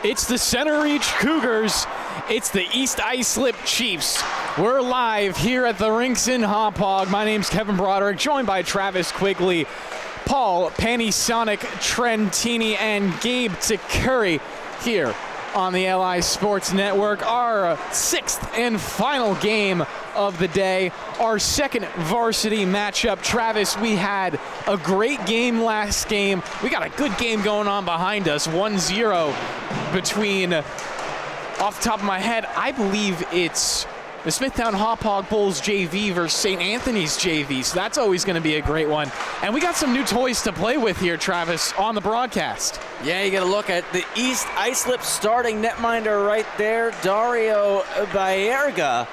It's the Center Reach Cougars. It's the East Islip Chiefs. We're live here at the rinks in Hauppauge. My name's Kevin Broderick, joined by Travis Quigley, Paul Panasonic Trentini, and Gabe Curry here on the LI Sports Network. Our sixth and final game of the day, our second varsity matchup. Travis, we had a great game last game. We got a good game going on behind us, 1-0 between, off the top of my head, I believe it's the Smithtown Hauppauge Bulls JV versus St. Anthony's JV, so that's always going to be a great one. And we got some new toys to play with here, Travis, on the broadcast. Yeah, you got to look at the East Islip starting netminder right there, Dario Baerga.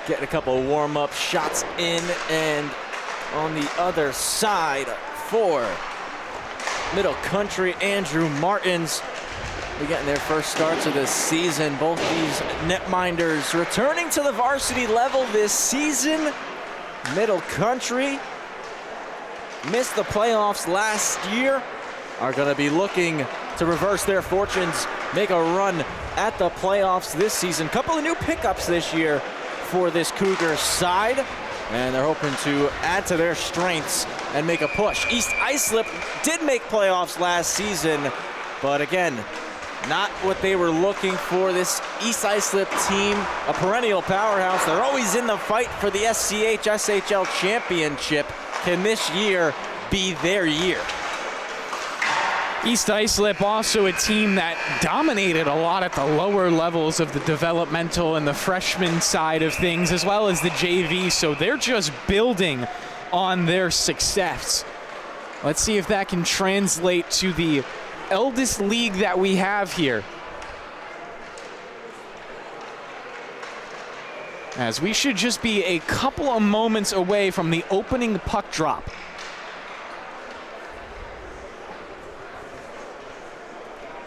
Getting a couple warm-up shots in, and on the other side for Middle Country, Andrew Martins. They're getting their first starts of this season. Both these netminders returning to the varsity level this season. Middle Country missed the playoffs last year, are going to be looking to reverse their fortunes, make a run at the playoffs this season. Couple of new pickups this year for this Cougar side, and they're hoping to add to their strengths and make a push. East Islip did make playoffs last season, but again, not what they were looking for. This East Islip team, a perennial powerhouse. They're always in the fight for the SCHSHL championship. Can this year be their year? East Islip also a team that dominated a lot at the lower levels of the developmental and the freshman side of things, as well as the JV, so they're just building on their success. Let's see if that can translate to the eldest league that we have here, as we should just be a couple of moments away from the opening puck drop.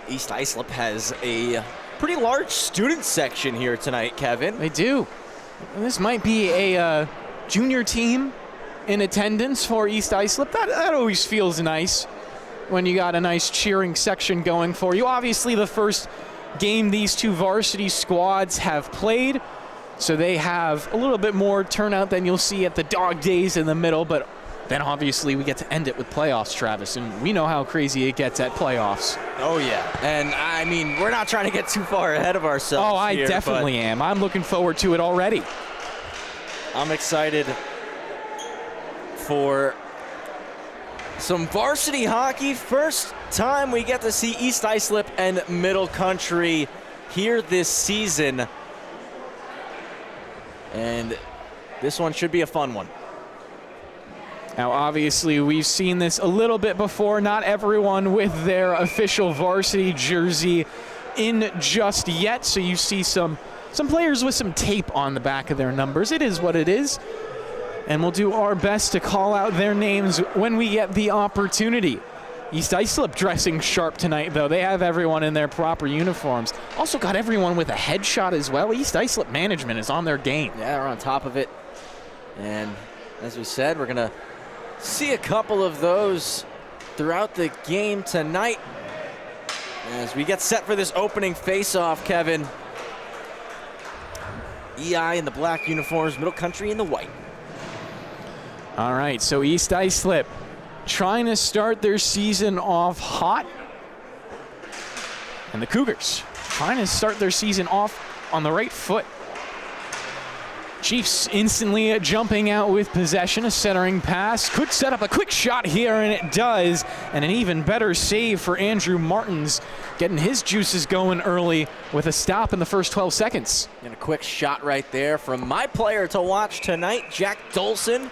East Islip has a pretty large student section here tonight, Kevin. They do. This might be a junior team in attendance for East Islip. That always feels nice when you got a nice cheering section going for you. Obviously, the first game these two varsity squads have played, so they have a little bit more turnout than you'll see at the dog days in the middle, but then obviously we get to end it with playoffs, Travis, and we know how crazy it gets at playoffs. Oh, yeah. And, I mean, we're not trying to get too far ahead of ourselves. Oh, I definitely am. I'm looking forward to it already. I'm excited for some varsity hockey. First time we get to see East Islip and Middle Country here this season. And this one should be a fun one. Now, obviously, we've seen this a little bit before. Not everyone with their official varsity jersey in just yet. So you see some players with some tape on the back of their numbers. It is what it is. And we'll do our best to call out their names when we get the opportunity. East Islip dressing sharp tonight, though. They have everyone in their proper uniforms. Also got everyone with a headshot as well. East Islip management is on their game. Yeah, they're on top of it. And as we said, we're going to see a couple of those throughout the game tonight as we get set for this opening face-off, Kevin. EI in the black uniforms, Middle Country in the white. All right, so East Islip trying to start their season off hot, and the Cougars trying to start their season off on the right foot. Chiefs instantly jumping out with possession. A centering pass could set up a quick shot here, and it does. And an even better save for Andrew Martins, getting his juices going early with a stop in the first 12 seconds. And a quick shot right there from my player to watch tonight, Jack Dolson,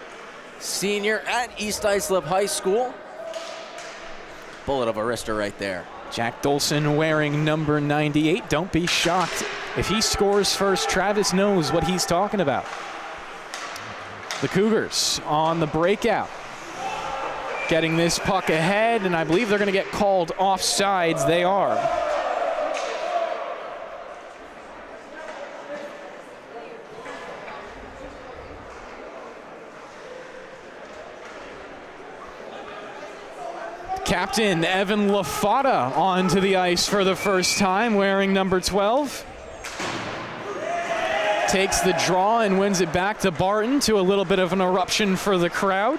senior at East Islip High School. Bullet of a wrister right there. Jack Dolson wearing number 98. Don't be shocked if he scores first. Travis knows what he's talking about. The Cougars on the breakout, getting this puck ahead, and I believe they're going to get called offsides. They are. Captain Evan LaFata onto the ice for the first time, wearing number 12. Takes the draw and wins it back to Barton, to a little bit of an eruption for the crowd.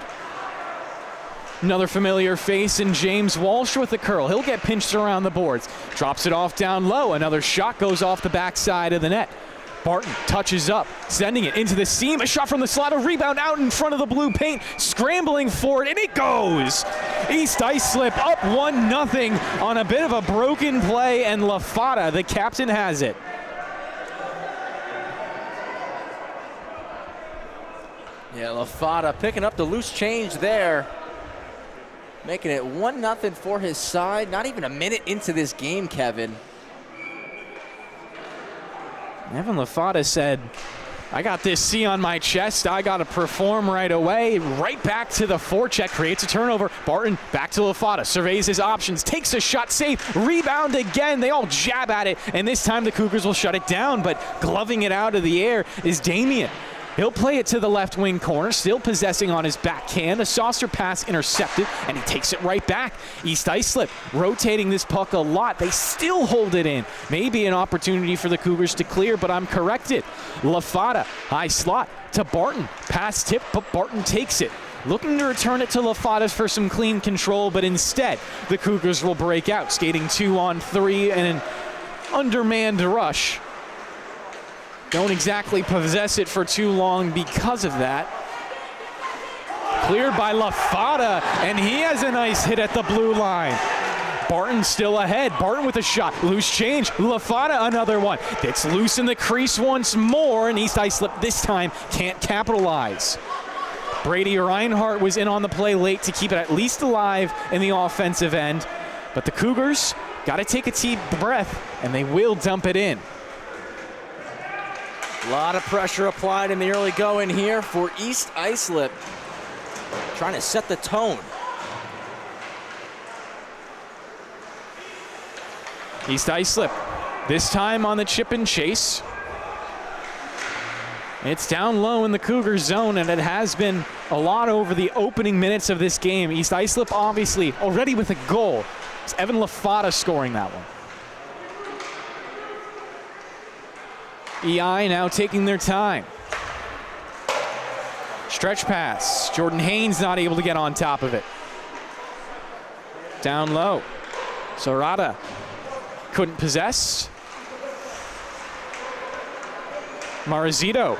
Another familiar face in James Walsh with the curl. He'll get pinched around the boards. Drops it off down low. Another shot goes off the backside of the net. Barton touches up, sending it into the seam. A shot from the slot, a rebound out in front of the blue paint. Scrambling for it, and it goes. East Islip up 1-0 on a bit of a broken play, and LaFata, the captain, has it. Yeah, LaFata picking up the loose change there. Making it 1-0 for his side. Not even a minute into this game, Kevin. Evan LaFata said, I got this C on my chest. I got to perform right away. Right back to the forecheck. Creates a turnover. Barton back to LaFata. Surveys his options. Takes a shot. Safe. Rebound again. They all jab at it. And this time the Cougars will shut it down. But gloving it out of the air is Damien. He'll play it to the left wing corner, still possessing on his backhand. A saucer pass intercepted, and he takes it right back. East Islip rotating this puck a lot. They still hold it in. Maybe an opportunity for the Cougars to clear, but I'm corrected. LaFata, high slot to Barton. Pass tip, but Barton takes it. Looking to return it to LaFata for some clean control, but instead the Cougars will break out, skating 2-on-3 and an undermanned rush. Don't exactly possess it for too long because of that. Cleared by LaFata, and he has a nice hit at the blue line. Barton still ahead. Barton with a shot. Loose change. LaFata another one. It's loose in the crease once more, and East Islip this time can't capitalize. Brady Reinhart was in on the play late to keep it at least alive in the offensive end. But the Cougars got to take a deep breath, and they will dump it in. A lot of pressure applied in the early going here for East Islip. Trying to set the tone. East Islip, this time on the chip and chase. It's down low in the Cougar zone, and it has been a lot over the opening minutes of this game. East Islip obviously already with a goal. It's Evan LaFata scoring that one. EI now taking their time. Stretch pass. Jordan Haynes not able to get on top of it. Down low. Sarada couldn't possess. Marizito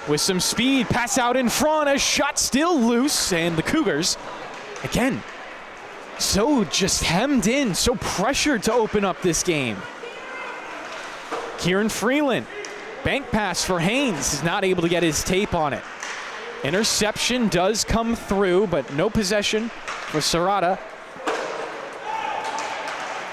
with some speed. Pass out in front. A shot still loose. And the Cougars, again, so just hemmed in, so pressured to open up this game. Kieran Freeland, bank pass for Haynes, is not able to get his tape on it. Interception does come through, but no possession for Sarada.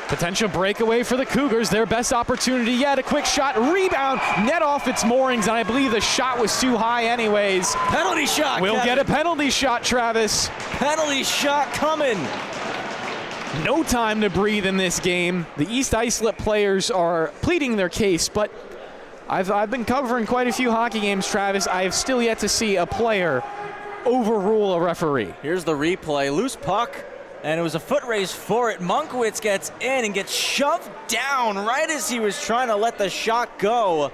Potential breakaway for the Cougars, their best opportunity yet. A quick shot, rebound, net off its moorings, and I believe the shot was too high anyways. Penalty shot, We'll Kevin. get a penalty shot, Travis. Penalty shot coming. No time to breathe in this game. The East Islip players are pleading their case, but I've been covering quite a few hockey games, Travis. I have still yet to see a player overrule a referee. Here's the replay. Loose puck, and it was a foot race for it. Monkwitz gets in and gets shoved down right as he was trying to let the shot go.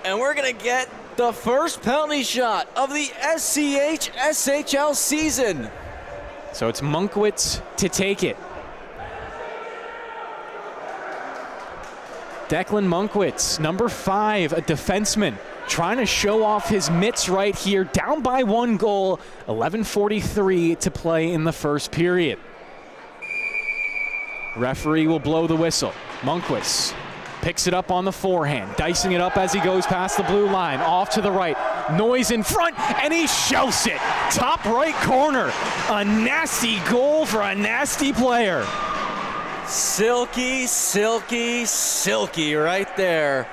And we're going to get the first penalty shot of the SCHSHL season. So it's Monkwitz to take it. Declan Monkwitz, number 5, a defenseman, trying to show off his mitts right here. Down by 1 goal, 11:43 to play in the first period. Referee will blow the whistle. Monkwitz picks it up on the forehand, dicing it up as he goes past the blue line. Off to the right, noise in front, and he shells it. Top right corner. A nasty goal for a nasty player. Silky, silky, silky right there.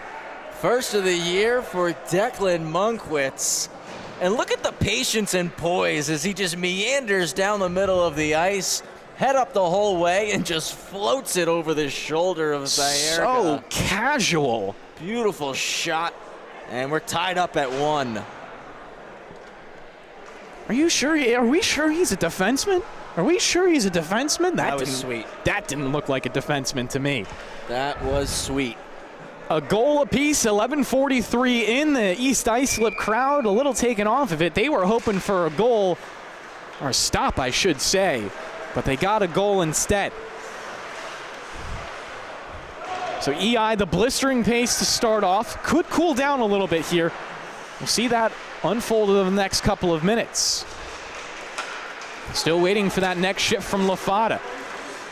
First of the year for Declan Monkwitz. And look at the patience and poise as he just meanders down the middle of the ice, head up the whole way, and just floats it over the shoulder of Baerga. So casual. Beautiful shot, and we're tied up at 1. Are you sure? Are we sure he's a defenseman? Are we sure he's a defenseman? That was sweet. That didn't look like a defenseman to me. That was sweet. A goal apiece, 11:43 in. The East Islip crowd a little taken off of it. They were hoping for a goal, or a stop, I should say, but they got a goal instead. So EI, the blistering pace to start off, could cool down a little bit here. We'll see that unfold over the next couple of minutes. Still waiting for that next shift from LaFada.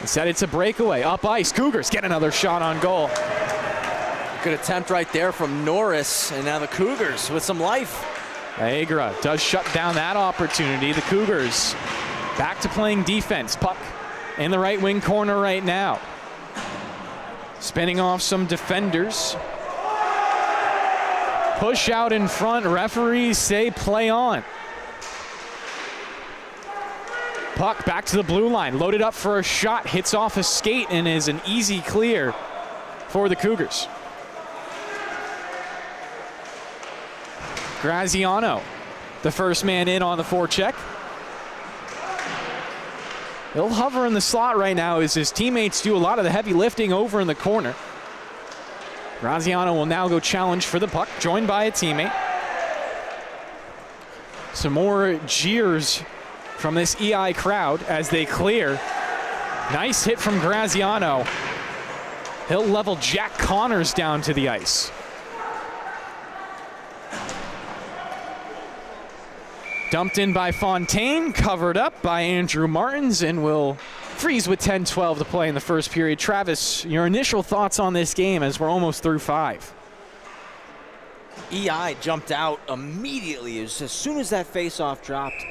Instead, it's a breakaway. Up ice, Cougars get another shot on goal. Good attempt right there from Norris, and now the Cougars with some life. Agra does shut down that opportunity. The Cougars back to playing defense. Puck in the right wing corner right now. Spinning off some defenders. Push out in front. Referees say play on. Puck back to the blue line. Loaded up for a shot. Hits off a skate and is an easy clear for the Cougars. Graziano, the first man in on the forecheck. He'll hover in the slot right now as his teammates do a lot of the heavy lifting over in the corner. Graziano will now go challenge for the puck, joined by a teammate. Some more jeers from this EI crowd as they clear. Nice hit from Graziano. He'll level Jack Connors down to the ice. Dumped in by Fontaine, covered up by Andrew Martins, and will freeze with 10-12 to play in the first period. Travis, your initial thoughts on this game as we're almost through 5? EI jumped out immediately. As soon as that face-off dropped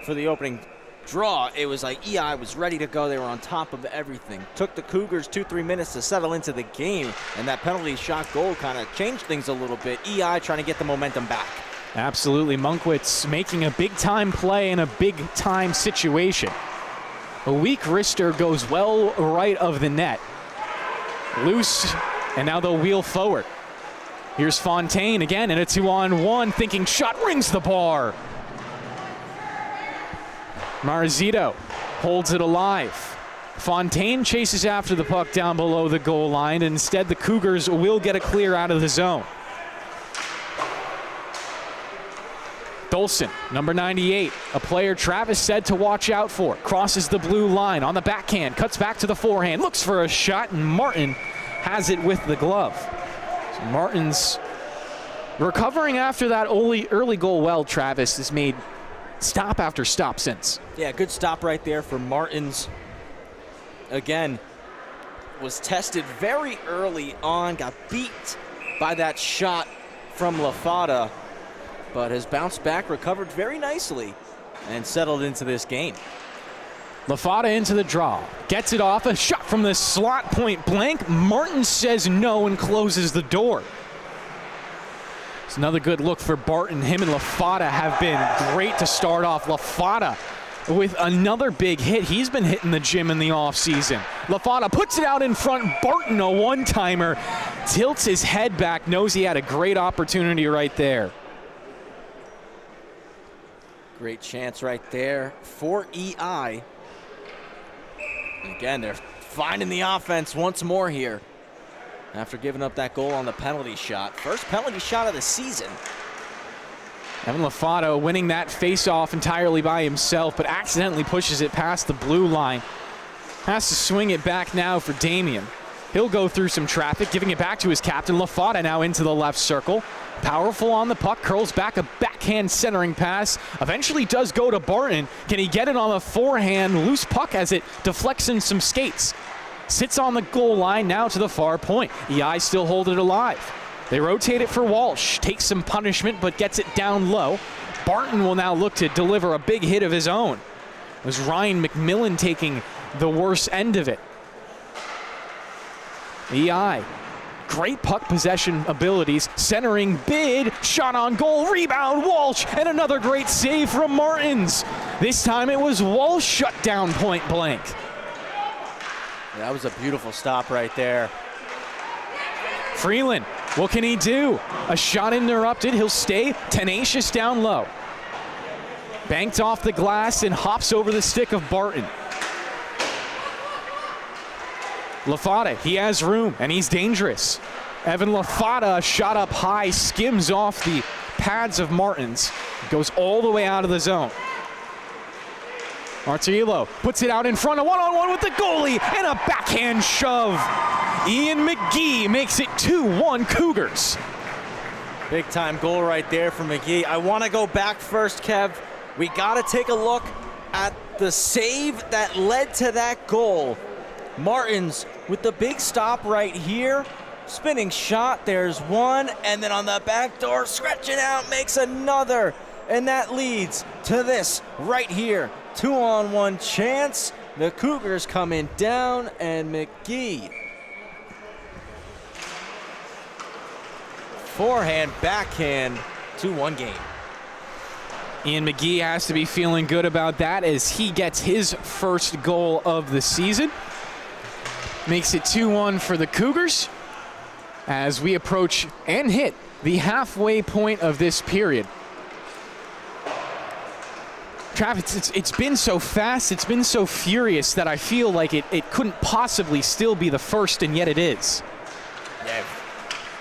for the opening draw, it was like EI was ready to go. They were on top of everything. Took the Cougars 2-3 minutes to settle into the game, and that penalty shot goal kind of changed things a little bit. EI trying to get the momentum back. Absolutely. Monkwitz making a big-time play in a big-time situation. A weak wrister goes well right of the net. Loose, and now they'll wheel forward. Here's Fontaine again in a 2-on-1, thinking shot rings the bar. Marzito holds it alive. Fontaine chases after the puck down below the goal line. Instead, the Cougars will get a clear out of the zone. Dolson, number 98, a player Travis said to watch out for. Crosses the blue line on the backhand, cuts back to the forehand, looks for a shot, and Martin has it with the glove. So Martin's recovering after that early goal well, Travis has made stop after stop since. Yeah, good stop right there for Martins. Again, was tested very early on, got beat by that shot from LaFada, but has bounced back, recovered very nicely, and settled into this game. LaFada into the draw, gets it off, a shot from the slot point blank. Martin says no and closes the door. It's another good look for Barton. Him and LaFada have been great to start off. LaFada with another big hit. He's been hitting the gym in the offseason. LaFada puts it out in front. Barton, a one-timer, tilts his head back, knows he had a great opportunity right there. Great chance right there for EI. Again, they're finding the offense once more here after giving up that goal on the penalty shot. First penalty shot of the season. Evan LaFada winning that face-off entirely by himself, but accidentally pushes it past the blue line. Has to swing it back now for Damien. He'll go through some traffic, giving it back to his captain. LaFada now into the left circle. Powerful on the puck, curls back, a backhand centering pass. Eventually does go to Barton. Can he get it on the forehand? Loose puck as it deflects in some skates. Sits on the goal line now to the far point. EI still hold it alive. They rotate it for Walsh. Takes some punishment but gets it down low. Barton will now look to deliver a big hit of his own. It was Ryan McMillan taking the worst end of it. EI. Great puck possession abilities, centering bid, shot on goal, rebound, Walsh, and another great save from Martins. This time it was Walsh shut down point blank. That was a beautiful stop right there. Freeland, what can he do? A shot interrupted, he'll stay tenacious down low. Banked off the glass and hops over the stick of Barton. LaFada, he has room, and he's dangerous. Evan LaFada, shot up high, skims off the pads of Martins, goes all the way out of the zone. Martillo puts it out in front, a one-on-one with the goalie, and a backhand shove. Ian McGee makes it 2-1 Cougars. Big time goal right there from McGee. I want to go back first, Kev. We got to take a look at the save that led to that goal. Martins with the big stop right here. Spinning shot, there's one, and then on the back door, stretching out, makes another. And that leads to this right here. 2-on-1 chance. The Cougars coming down, and McGee. Forehand, backhand, 2-1 game. Ian McGee has to be feeling good about that as he gets his first goal of the season. Makes it 2-1 for the Cougars as we approach and hit the halfway point of this period. Travis, it's been so fast, it's been so furious that I feel like it couldn't possibly still be the first, and yet it is. Yeah,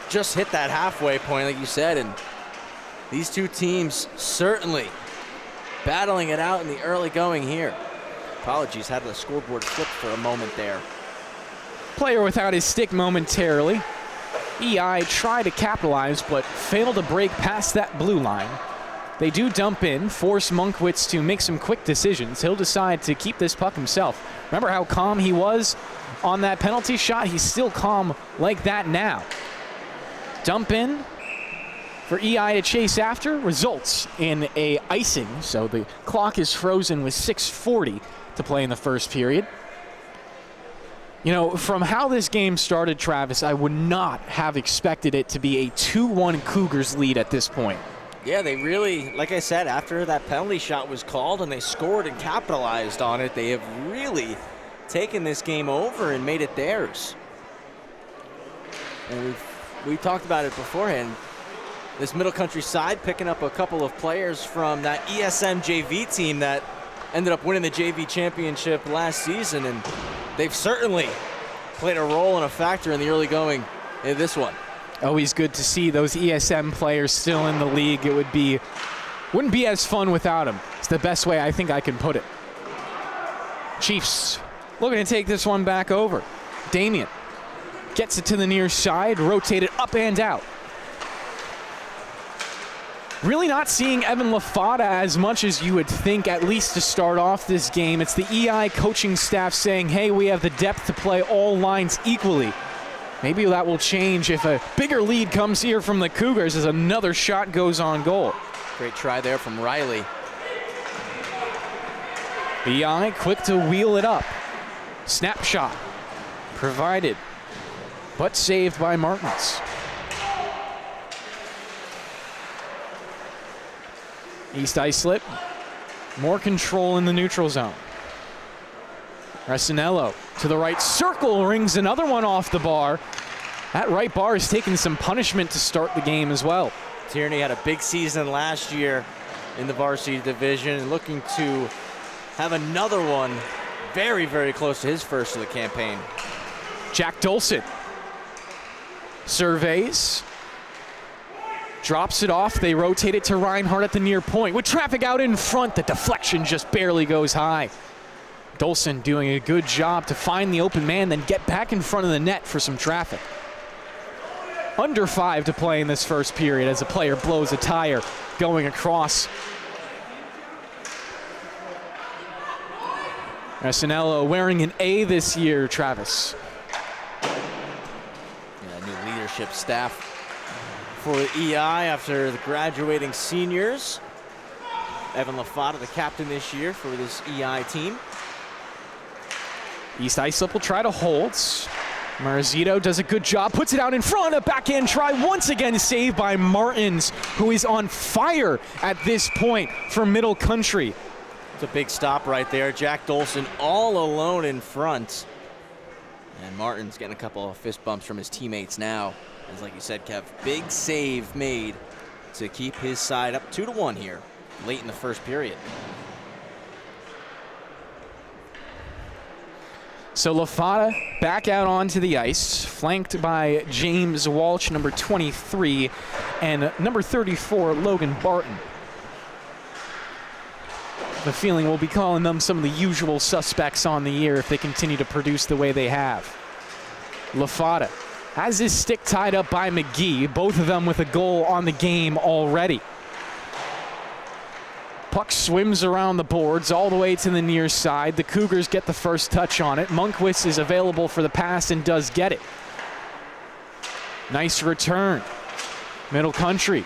just hit that halfway point, like you said, and these two teams certainly battling it out in the early going here. Apologies, had the scoreboard flipped for a moment there. Player without his stick momentarily. EI tried to capitalize, but failed to break past that blue line. They do dump in, force Monkwitz to make some quick decisions. He'll decide to keep this puck himself. Remember how calm he was on that penalty shot? He's still calm like that now. Dump in for EI to chase after, results in a icing, so the clock is frozen with 6:40 to play in the first period. You know, from how this game started, Travis, I would not have expected it to be a 2-1 Cougars lead at this point. Yeah, they really, like I said, after that penalty shot was called and they scored and capitalized on it, they have really taken this game over and made it theirs. And we talked about it beforehand. This Middle Country side picking up a couple of players from that ESM JV team that ended up winning the JV championship last season, and they've certainly played a role and a factor in the early going in this one. Always good to see those ESM players still in the league. It wouldn't be as fun without them. It's the best way I think I can put it. Chiefs looking to take this one back over. Damien gets it to the near side, rotated up and out. Really not seeing Evan LaFada as much as you would think, at least to start off this game. It's the EI coaching staff saying, hey, we have the depth to play all lines equally. Maybe that will change if a bigger lead comes here from the Cougars as another shot goes on goal. Great try there from Riley. EI quick to wheel it up. Snapshot provided, but saved by Martins. East Islip, more control in the neutral zone. Resinello to the right circle, rings another one off the bar. That right bar has taken some punishment to start the game as well. Tierney had a big season last year in the varsity division and looking to have another one very, very close to his first of the campaign. Jack Dolson surveys, drops it off. They rotate it to Reinhardt at the near point. With traffic out in front, the deflection just barely goes high. Dolson doing a good job to find the open man, then get back in front of the net for some traffic. Under 5 to play in this first period as a player blows a tire going across. Resinello wearing an A this year, Travis. Yeah, new leadership staff for the EI after the graduating seniors. Evan LaFada, the captain this year for this EI team. East Islip will try to hold. Marazito does a good job, puts it out in front. A backhand try once again saved by Martins, who is on fire at this point for Middle Country. It's a big stop right there. Jack Dolson all alone in front. And Martin's getting a couple of fist bumps from his teammates now. As like you said, Kev, big save made to keep his side up 2-1 here. late in the first period. So Lafada back out onto the ice, flanked by James Walsh, number 23, and number 34, Logan Barton. The feeling we'll be calling them some of the usual suspects on the year if they continue to produce the way they have. Lafada has his stick tied up by McGee, both of them with a goal on the game already. Puck swims around the boards all the way to the near side. The Cougars get the first touch on it. Munkwist is available for the pass and does get it. Nice return. Middle country.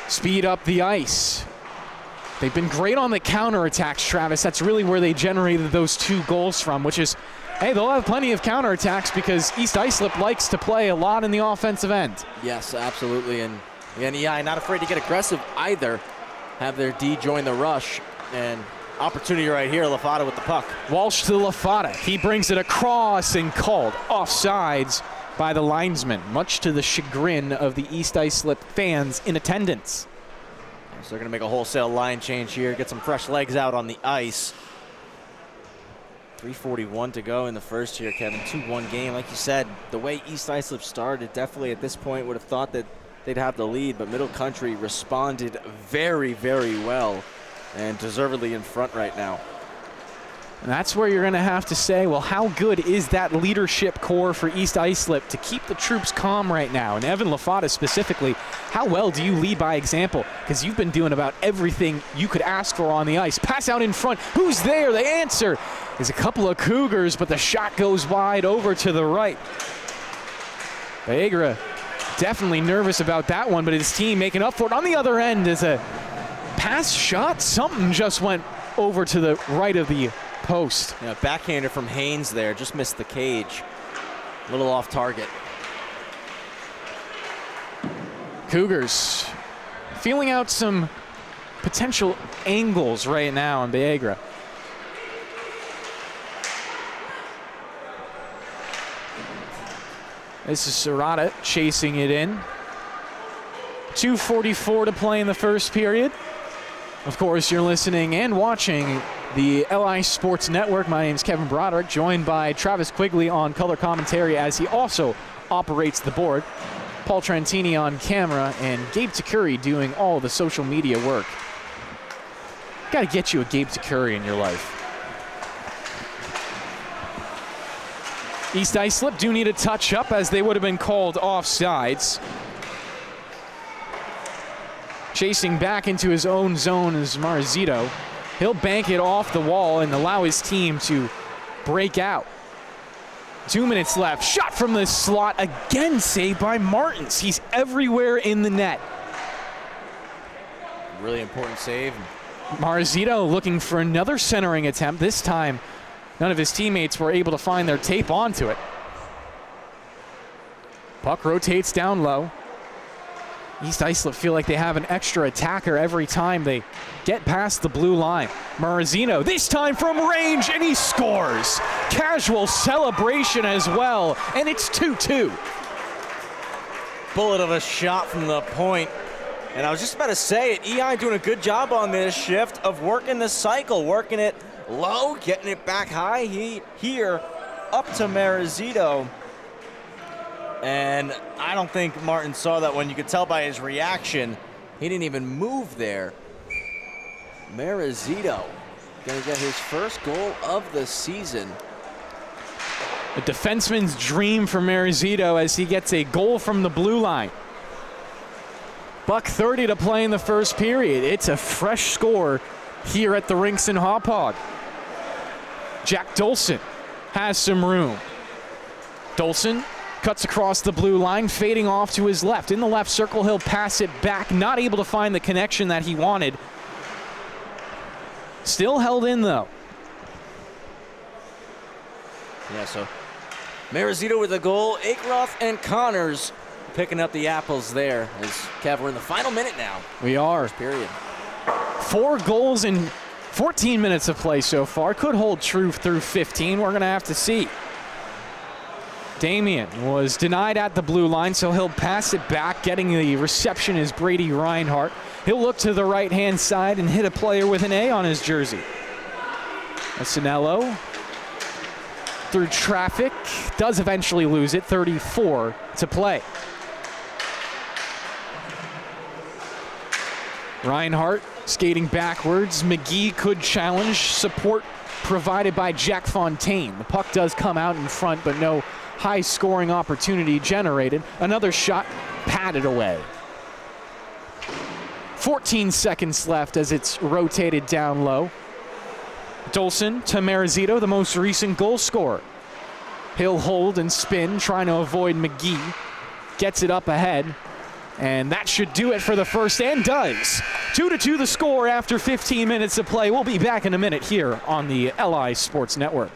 Speed up the ice. They've been great on the counterattacks, Travis. That's really where they generated those 2 goals from, which is, hey, they'll have plenty of counterattacks because East Islip likes to play a lot in the offensive end. Yes, absolutely. And EI not afraid to get aggressive either. Have their D join the rush, and opportunity right here, Lafada with the puck. Walsh to Lafada. He brings it across and called offsides by the linesman, much to the chagrin of the East Islip fans in attendance. So they're going to make a wholesale line change here, get some fresh legs out on the ice. 3:41 to go in the first here, Kevin. 2-1 game. Like you said, the way East Islip started, definitely at this point would have thought that they'd have the lead, but Middle Country responded very, very well and deservedly in front right now. And that's where you're going to have to say, well, how good is that leadership core for East Islip to keep the troops calm right now? And Evan Lafada specifically, how well do you lead by example? Because you've been doing about everything you could ask for on the ice. Pass out in front. Who's there? The answer is a couple of Cougars, but the shot goes wide over to the right. Viagra definitely nervous about that one, but his team making up for it. On the other end is a pass shot. Something just went over to the right of the post. Yeah, backhander from Haynes there, just missed the cage. A little off target. Cougars feeling out some potential angles right now in Viagra. This is Serrata chasing it in. 2:44 to play in the first period. Of course, you're listening and watching the LI Sports Network. My name is Kevin Broderick, joined by Travis Quigley on color commentary as he also operates the board. Paul Trentini on camera, and Gabe Takuri doing all the social media work. Got to get you a Gabe Takuri in your life. East Islip do need a touch up as they would have been called offsides. Chasing back into his own zone is Marzito. He'll bank it off the wall and allow his team to break out. 2 minutes left. Shot from the slot, again saved by Martins. He's everywhere in the net. Really important save. Marzito looking for another centering attempt. This time, none of his teammates were able to find their tape onto it. Puck rotates down low. East Islip feel like they have an extra attacker every time they get past the blue line. Marazino, this time from range, and he scores. Casual celebration as well, and it's 2-2. Bullet of a shot from the point. And I was just about to say it, EI doing a good job on this shift of working the cycle, working it low, getting it back high. Here, up to Marazito. And I don't think Martin saw that one. You could tell by his reaction. He didn't even move there. Marazito gonna get his first goal of the season. A defenseman's dream for Marazito as he gets a goal from the blue line. $1:30 to play in the first period. It's a fresh score here at the rinks in Hauppauge. Jack Dolson has some room. Dolson cuts across the blue line, fading off to his left. In the left circle, he'll pass it back, not able to find the connection that he wanted. Still held in, though. Yeah, so Marazito with a goal. Akeroth and Connors picking up the apples there. As Kev, we're in the final minute now. We are. First period. 4 goals in 14 minutes of play so far. Could hold true through 15. We're going to have to see. Damien was denied at the blue line, so he'll pass it back. Getting the reception is Brady Reinhardt. He'll look to the right-hand side and hit a player with an A on his jersey. Asinello through traffic, does eventually lose it, 34 to play. Reinhardt skating backwards. McGee could challenge, support provided by Jack Fontaine. The puck does come out in front, but no high-scoring opportunity generated. Another shot patted away. 14 seconds left as it's rotated down low. Dolson to Marizito, the most recent goal scorer. He'll hold and spin, trying to avoid McGee. Gets it up ahead, and that should do it for the first, and does. 2-2 the score after 15 minutes of play. We'll be back in a minute here on the LI Sports Network.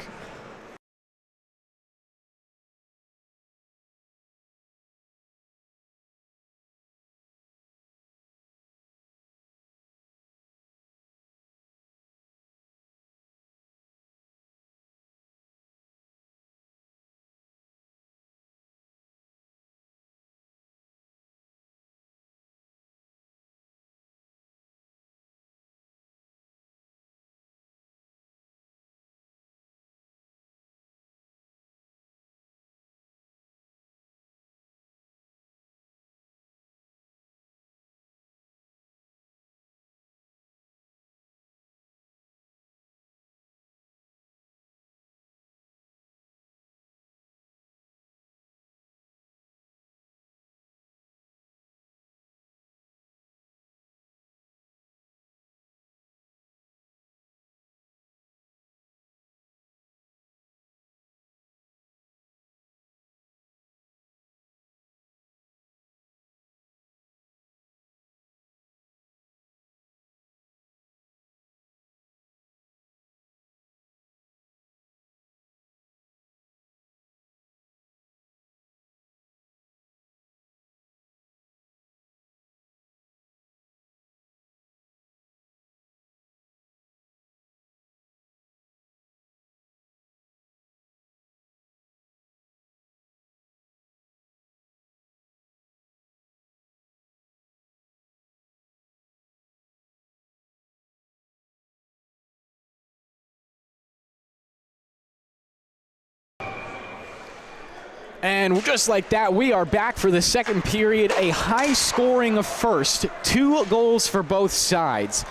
And just like that, we are back for the second period. A high-scoring first. 2 goals for both sides.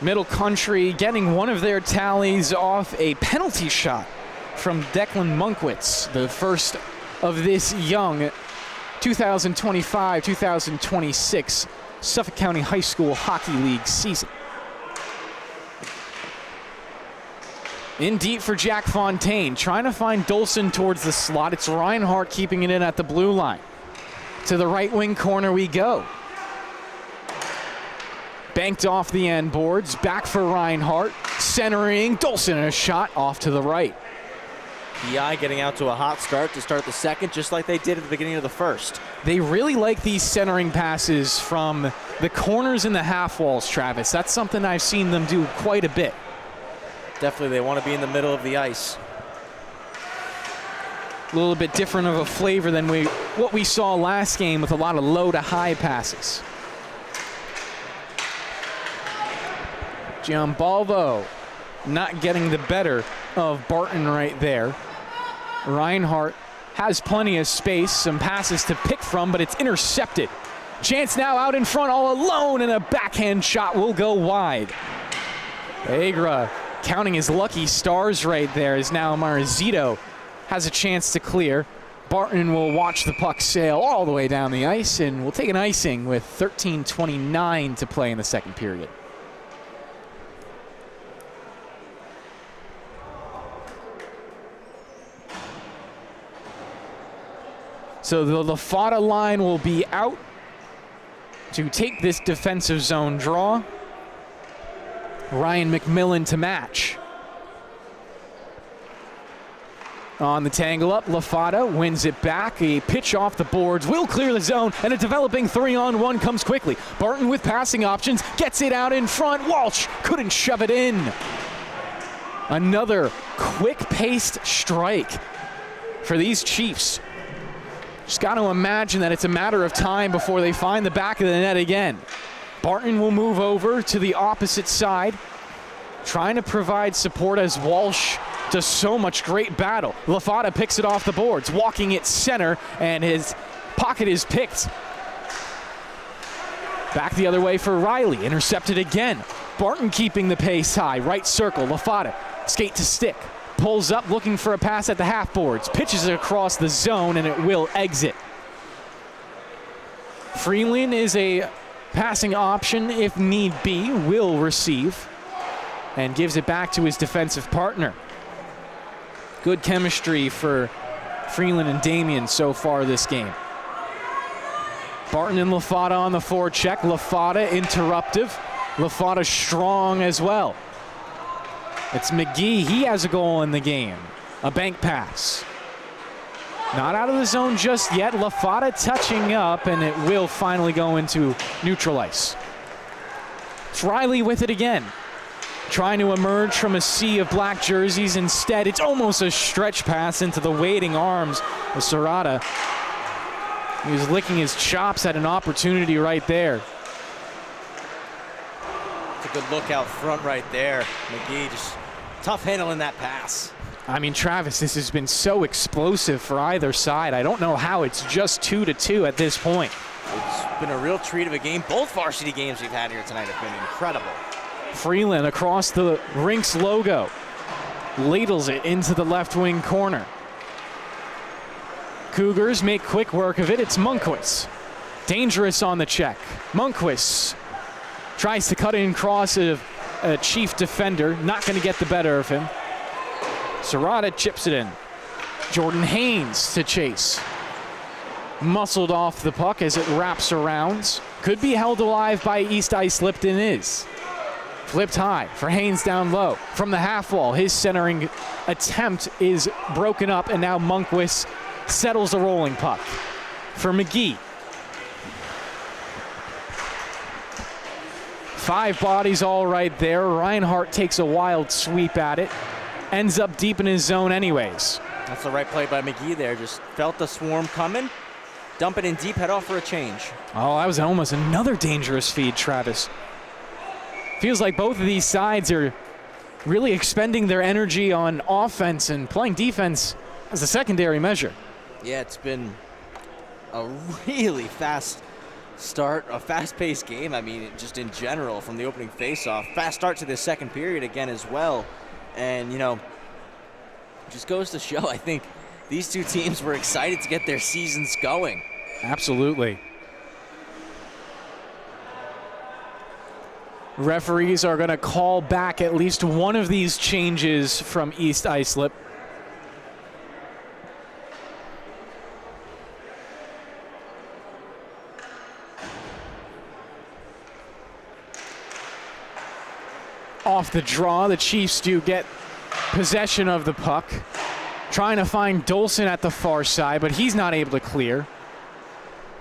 Middle Country getting one of their tallies off a penalty shot from Declan Monkwitz, the first of this young 2025-2026 Suffolk County High School Hockey League season. In deep for Jack Fontaine, trying to find Dolson towards the slot. It's Reinhardt keeping it in at the blue line. To the right wing corner we go. Banked off the end boards, back for Reinhardt. Centering, Dolson, a shot off to the right. PI getting out to a hot start to start the second, just like they did at the beginning of the first. They really like these centering passes from the corners and the half walls, Travis. That's something I've seen them do quite a bit. Definitely, they want to be in the middle of the ice. A little bit different of a flavor than what we saw last game with a lot of low to high passes. Giambalvo not getting the better of Barton right there. Reinhardt has plenty of space, some passes to pick from, but it's intercepted. Chance now out in front all alone, and a backhand shot will go wide. Agra counting his lucky stars right there as now Marizito has a chance to clear. Barton will watch the puck sail all the way down the ice, and we'll take an icing with 13:29 to play in the second period. So the Lafada line will be out to take this defensive zone draw. Ryan McMillan to match. On the tangle up, Lafada wins it back. A pitch off the boards will clear the zone, and a developing 3-on-1 comes quickly. Barton with passing options, gets it out in front. Walsh couldn't shove it in. Another quick-paced strike for these Chiefs. Just got to imagine that it's a matter of time before they find the back of the net again. Barton will move over to the opposite side, trying to provide support as Walsh does so much great battle. Lafada picks it off the boards, walking it center, and his pocket is picked. Back the other way for Riley, intercepted again. Barton keeping the pace high, right circle, Lafada, skate to stick. Pulls up, looking for a pass at the half boards, pitches it across the zone, and it will exit. Freeland is a passing option if need be, will receive, and gives it back to his defensive partner. Good chemistry for Freeland and Damian so far this game. Barton and Lafada on the forecheck. Lafada interruptive. Lafada strong as well. It's McGee. He has a goal in the game. A bank pass. Not out of the zone just yet. Lafada touching up, and it will finally go into neutral ice. It's Riley with it again. Trying to emerge from a sea of black jerseys. Instead, it's almost a stretch pass into the waiting arms of Serrata. He was licking his chops at an opportunity right there. It's a good look out front right there. McGee just tough handling that pass. I mean, Travis, this has been so explosive for either side. I don't know how it's just 2-2 at this point. It's been a real treat of a game. Both varsity games we've had here tonight have been incredible. Freeland across the Rinks logo. Ladles it into the left wing corner. Cougars make quick work of it. It's Munquist. Dangerous on the check. Munquist tries to cut in cross of a chief defender. Not going to get the better of him. Serrata chips it in. Jordan Haynes to chase. Muscled off the puck as it wraps around. Could be held alive by East Islip and is. Flipped high for Haynes down low. From the half wall, his centering attempt is broken up, and now Munquist settles a rolling puck for McGee. 5 bodies all right there. Reinhardt takes a wild sweep at it. Ends up deep in his zone anyways. That's the right play by McGee there. Just felt the swarm coming. Dump it in deep, head off for a change. Oh, that was almost another dangerous feed, Travis. Feels like both of these sides are really expending their energy on offense and playing defense as a secondary measure. Yeah, it's been a really fast start, a fast-paced game. I mean, just in general, from the opening face-off. Fast start to the second period again as well. And, you know, just goes to show, I think, these two teams were excited to get their seasons going. Absolutely. Referees are going to call back at least one of these changes from East Islip. Off the draw, the Chiefs do get possession of the puck. Trying to find Dolson at the far side, but he's not able to clear.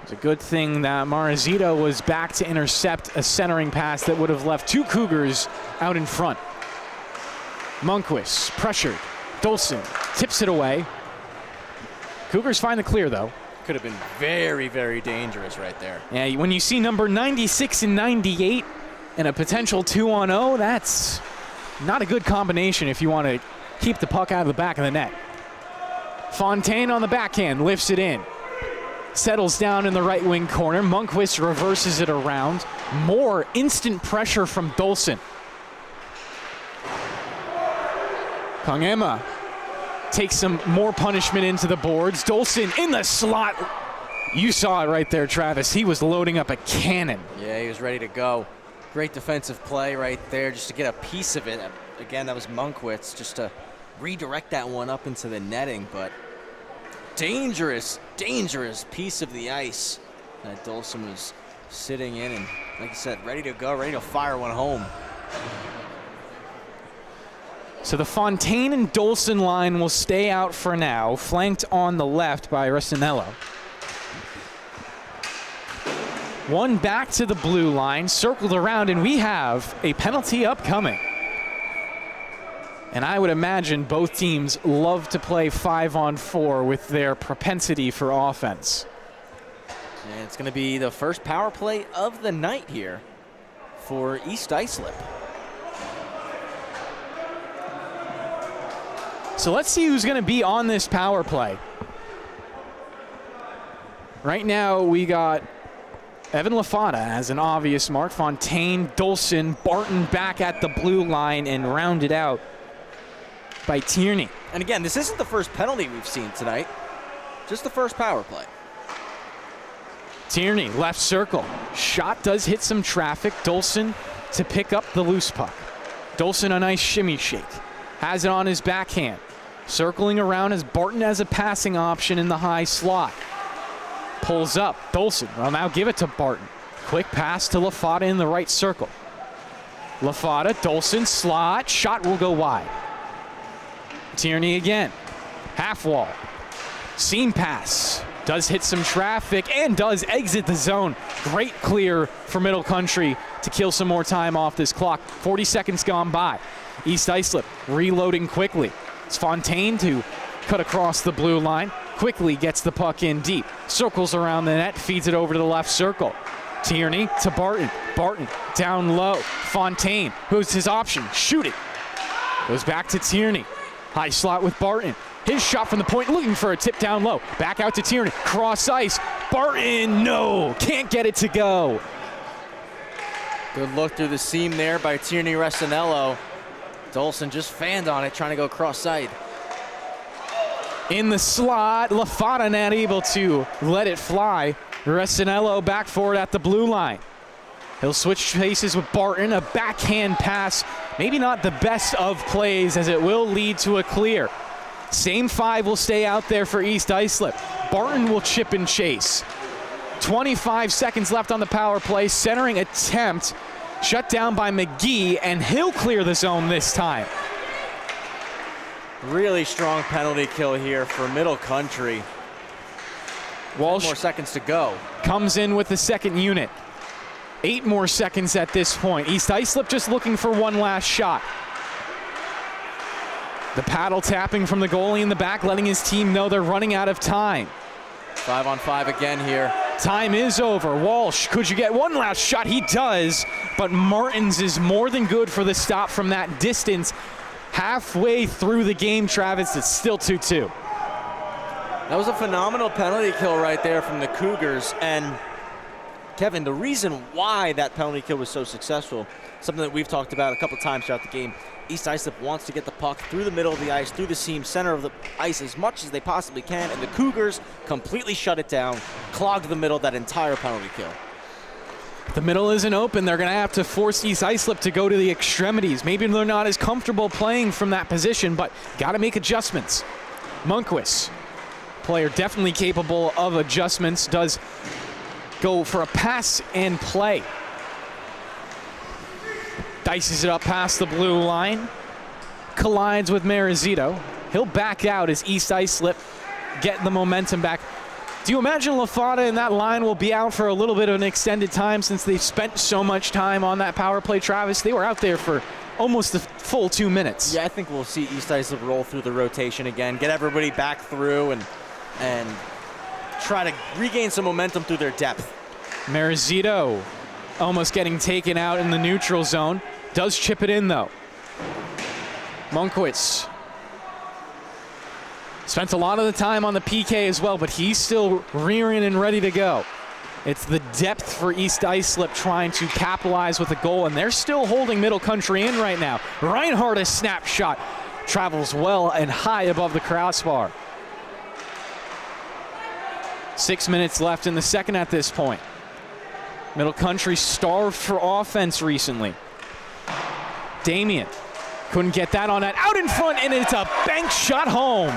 It's a good thing that Marazito was back to intercept a centering pass that would have left 2 Cougars out in front. Munquist pressured. Dolson tips it away. Cougars find the clear, though. Could have been very, very dangerous right there. Yeah, when you see number 96 and 98 and a potential 2-on-0, that's not a good combination if you want to keep the puck out of the back of the net. Fontaine on the backhand, lifts it in. Settles down in the right wing corner. Munquist reverses it around. More instant pressure from Dolson. Kangema takes some more punishment into the boards. Dolson in the slot. You saw it right there, Travis. He was loading up a cannon. Yeah, he was ready to go. Great defensive play right there just to get a piece of it. Again, that was Munquist just to redirect that one up into the netting, but dangerous, dangerous piece of the ice that Dolson was sitting in and, like I said, ready to go, ready to fire one home. So the Fontaine and Dolson line will stay out for now, flanked on the left by Restinello. One back to the blue line, circled around, and we have a penalty upcoming. And I would imagine both teams love to play 5-on-4 with their propensity for offense. And it's going to be the first power play of the night here. for East Islip. So let's see who's going to be on this power play. Right now we got Evan Lafada as an obvious mark. Fontaine, Dolson, Barton back at the blue line and rounded out by Tierney. And again, this isn't the first penalty we've seen tonight. Just the first power play. Tierney, left circle. Shot does hit some traffic. Dolson to pick up the loose puck. Dolson a nice shimmy shake. Has it on his backhand. Circling around as Barton has a passing option in the high slot. Pulls up. Dolson will now give it to Barton. Quick pass to Lafada in the right circle. Lafada, Dolson, slot. Shot will go wide. Tierney again. Half wall. Seam pass. Does hit some traffic and does exit the zone. Great clear for Middle Country to kill some more time off this clock. 40 seconds gone by. East Islip reloading quickly. It's Fontaine to cut across the blue line. Quickly gets the puck in deep. Circles around the net, feeds it over to the left circle. Tierney to Barton. Barton down low. Fontaine, who's his option? Shoot it. Goes back to Tierney. High slot with Barton. His shot from the point, looking for a tip down low. Back out to Tierney. Cross ice. Barton, no. Can't get it to go. Good look through the seam there by Tierney Resinello. Dolson just fanned on it, trying to go cross side. In the slot, Lafada not able to let it fly. Resinello back forward at the blue line. He'll switch faces with Barton. A backhand pass. Maybe not the best of plays as it will lead to a clear. Same five will stay out there for East Islip. Barton will chip and chase. 25 seconds left on the power play. Centering attempt. Shut down by McGee, and he'll clear the zone this time. Really strong penalty kill here for Middle Country. Walsh 10 more seconds to go. Comes in with the second unit. 8 more seconds at this point. East Islip just looking for one last shot. The paddle tapping from the goalie in the back, letting his team know they're running out of time. 5-on-5 again here. Time is over. Walsh, could you get one last shot? He does, but Martins is more than good for the stop from that distance. Halfway through the game, Travis, it's still 2-2. That was a phenomenal penalty kill right there from the Cougars. And Kevin, the reason why that penalty kill was so successful, something that we've talked about a couple times throughout the game, East Islip wants to get the puck through the middle of the ice, through the seam, center of the ice as much as they possibly can, and the Cougars completely shut it down, clogged the middle that entire penalty kill. The middle isn't open. They're going to have to force East Islip to go to the extremities. Maybe they're not as comfortable playing from that position, but got to make adjustments. Munquist, player definitely capable of adjustments, does go for a pass and play. Dices it up past the blue line. Collides with Marizito. He'll back out as East Islip get the momentum back. Do you imagine Lafada and that line will be out for a little bit of an extended time since they've spent so much time on that power play, Travis? They were out there for almost a full 2 minutes. Yeah, I think we'll see East Islip roll through the rotation again, get everybody back through and try to regain some momentum through their depth. Marizito almost getting taken out in the neutral zone. Does chip it in, though. Munquist spent a lot of the time on the PK as well, but he's still rearing and ready to go. It's the depth for East Islip trying to capitalize with a goal, and they're still holding Middle Country in right now. Reinhardt, a snapshot, travels well and high above the crossbar. 6 minutes left in the second at this point. Middle Country starved for offense recently. Damien couldn't get that on that. Out in front, and it's a bank shot home.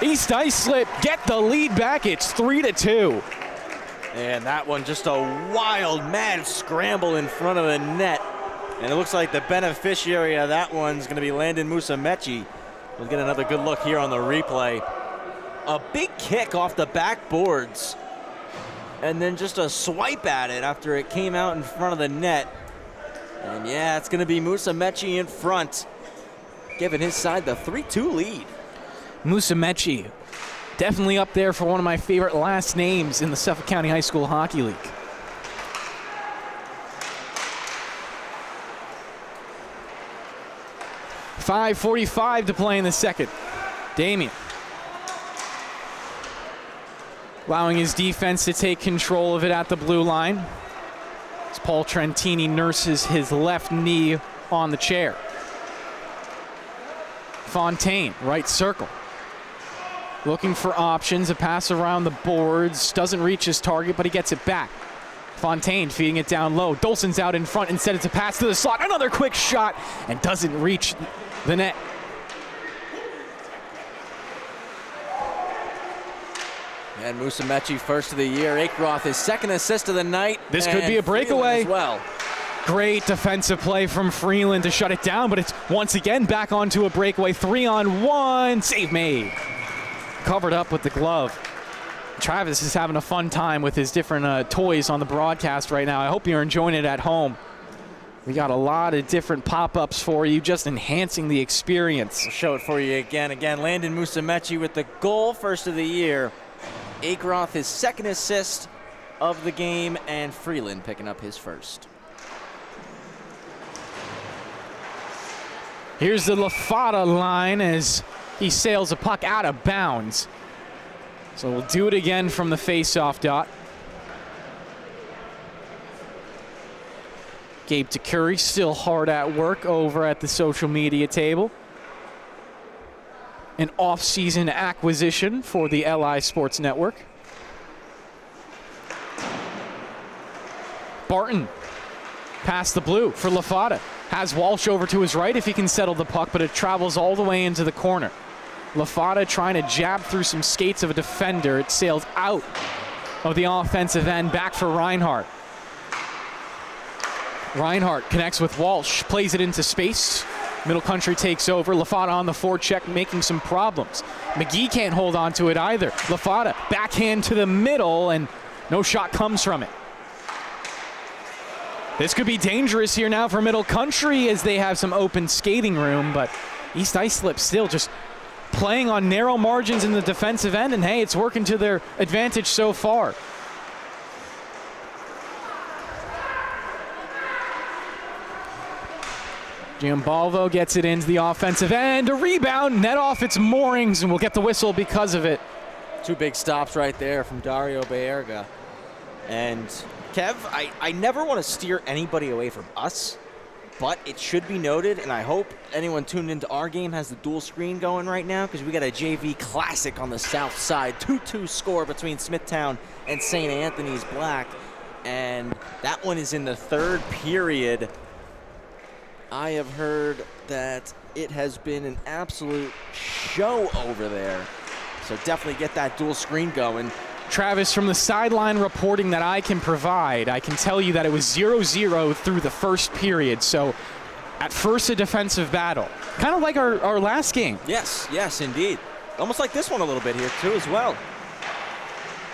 East Islip get the lead back. It's 3-2. And that one just a wild, mad scramble in front of the net. And it looks like the beneficiary of that one's going to be Landon Musamechi. We'll get another good look here on the replay. A big kick off the backboards. And then just a swipe at it after it came out in front of the net. And yeah, it's going to be Musamechi in front, giving his side the 3-2 lead. Musamechi, definitely up there for one of my favorite last names in the Suffolk County High School Hockey League. 5:45 to play in the second. Damien allowing his defense to take control of it at the blue line as Paul Trentini nurses his left knee on the chair. Fontaine, right circle. Looking for options, a pass around the boards, doesn't reach his target, but he gets it back. Fontaine feeding it down low. Dolson's out in front. Instead, it's a pass to the slot. Another quick shot, and doesn't reach the net. And Musumeci, first of the year. Akeroth, his second assist of the night. This could be a breakaway. As well. Great defensive play from Freeland to shut it down, but it's once again back onto a breakaway. 3-on-1. Save made. Covered up with the glove. Travis is having a fun time with his different toys on the broadcast right now. I hope you're enjoying it at home. We got a lot of different pop-ups for you, just enhancing the experience. I'll show it for you again. Landon Musumeci with the goal, first of the year. Akeroth, his second assist of the game, and Freeland picking up his first. Here's the LaFata line as he sails a puck out of bounds. So we'll do it again from the face-off dot. Gabe DeCurry still hard at work over at the social media table. An off-season acquisition for the LI Sports Network. Barton past the blue for LaFata. Has Walsh over to his right if he can settle the puck, but it travels all the way into the corner. LaFata trying to jab through some skates of a defender. It sails out of the offensive end, back for Reinhardt. Reinhardt connects with Walsh, plays it into space. Middle Country takes over. LaFata on the forecheck, making some problems. McGee can't hold on to it either. LaFata backhand to the middle, and no shot comes from it. This could be dangerous here now for Middle Country as they have some open skating room, but East Islip still just playing on narrow margins in the defensive end, and hey, it's working to their advantage so far. Giambalvo gets it into the offensive end. A rebound, net off its moorings, and we'll get the whistle because of it. Two big stops right there from Dario Baerga. And Kev, I never want to steer anybody away from us, but it should be noted, and I hope anyone tuned into our game has the dual screen going right now, because we got a JV Classic on the south side. 2-2 score between Smithtown and St. Anthony's Black, and that one is in the third period. I have heard that it has been an absolute show over there. So definitely get that dual screen going. Travis, from the sideline reporting that I can provide, I can tell you that it was 0-0 through the first period. So at first a defensive battle. Kind of like our last game. Yes, indeed. Almost like this one a little bit here too as well.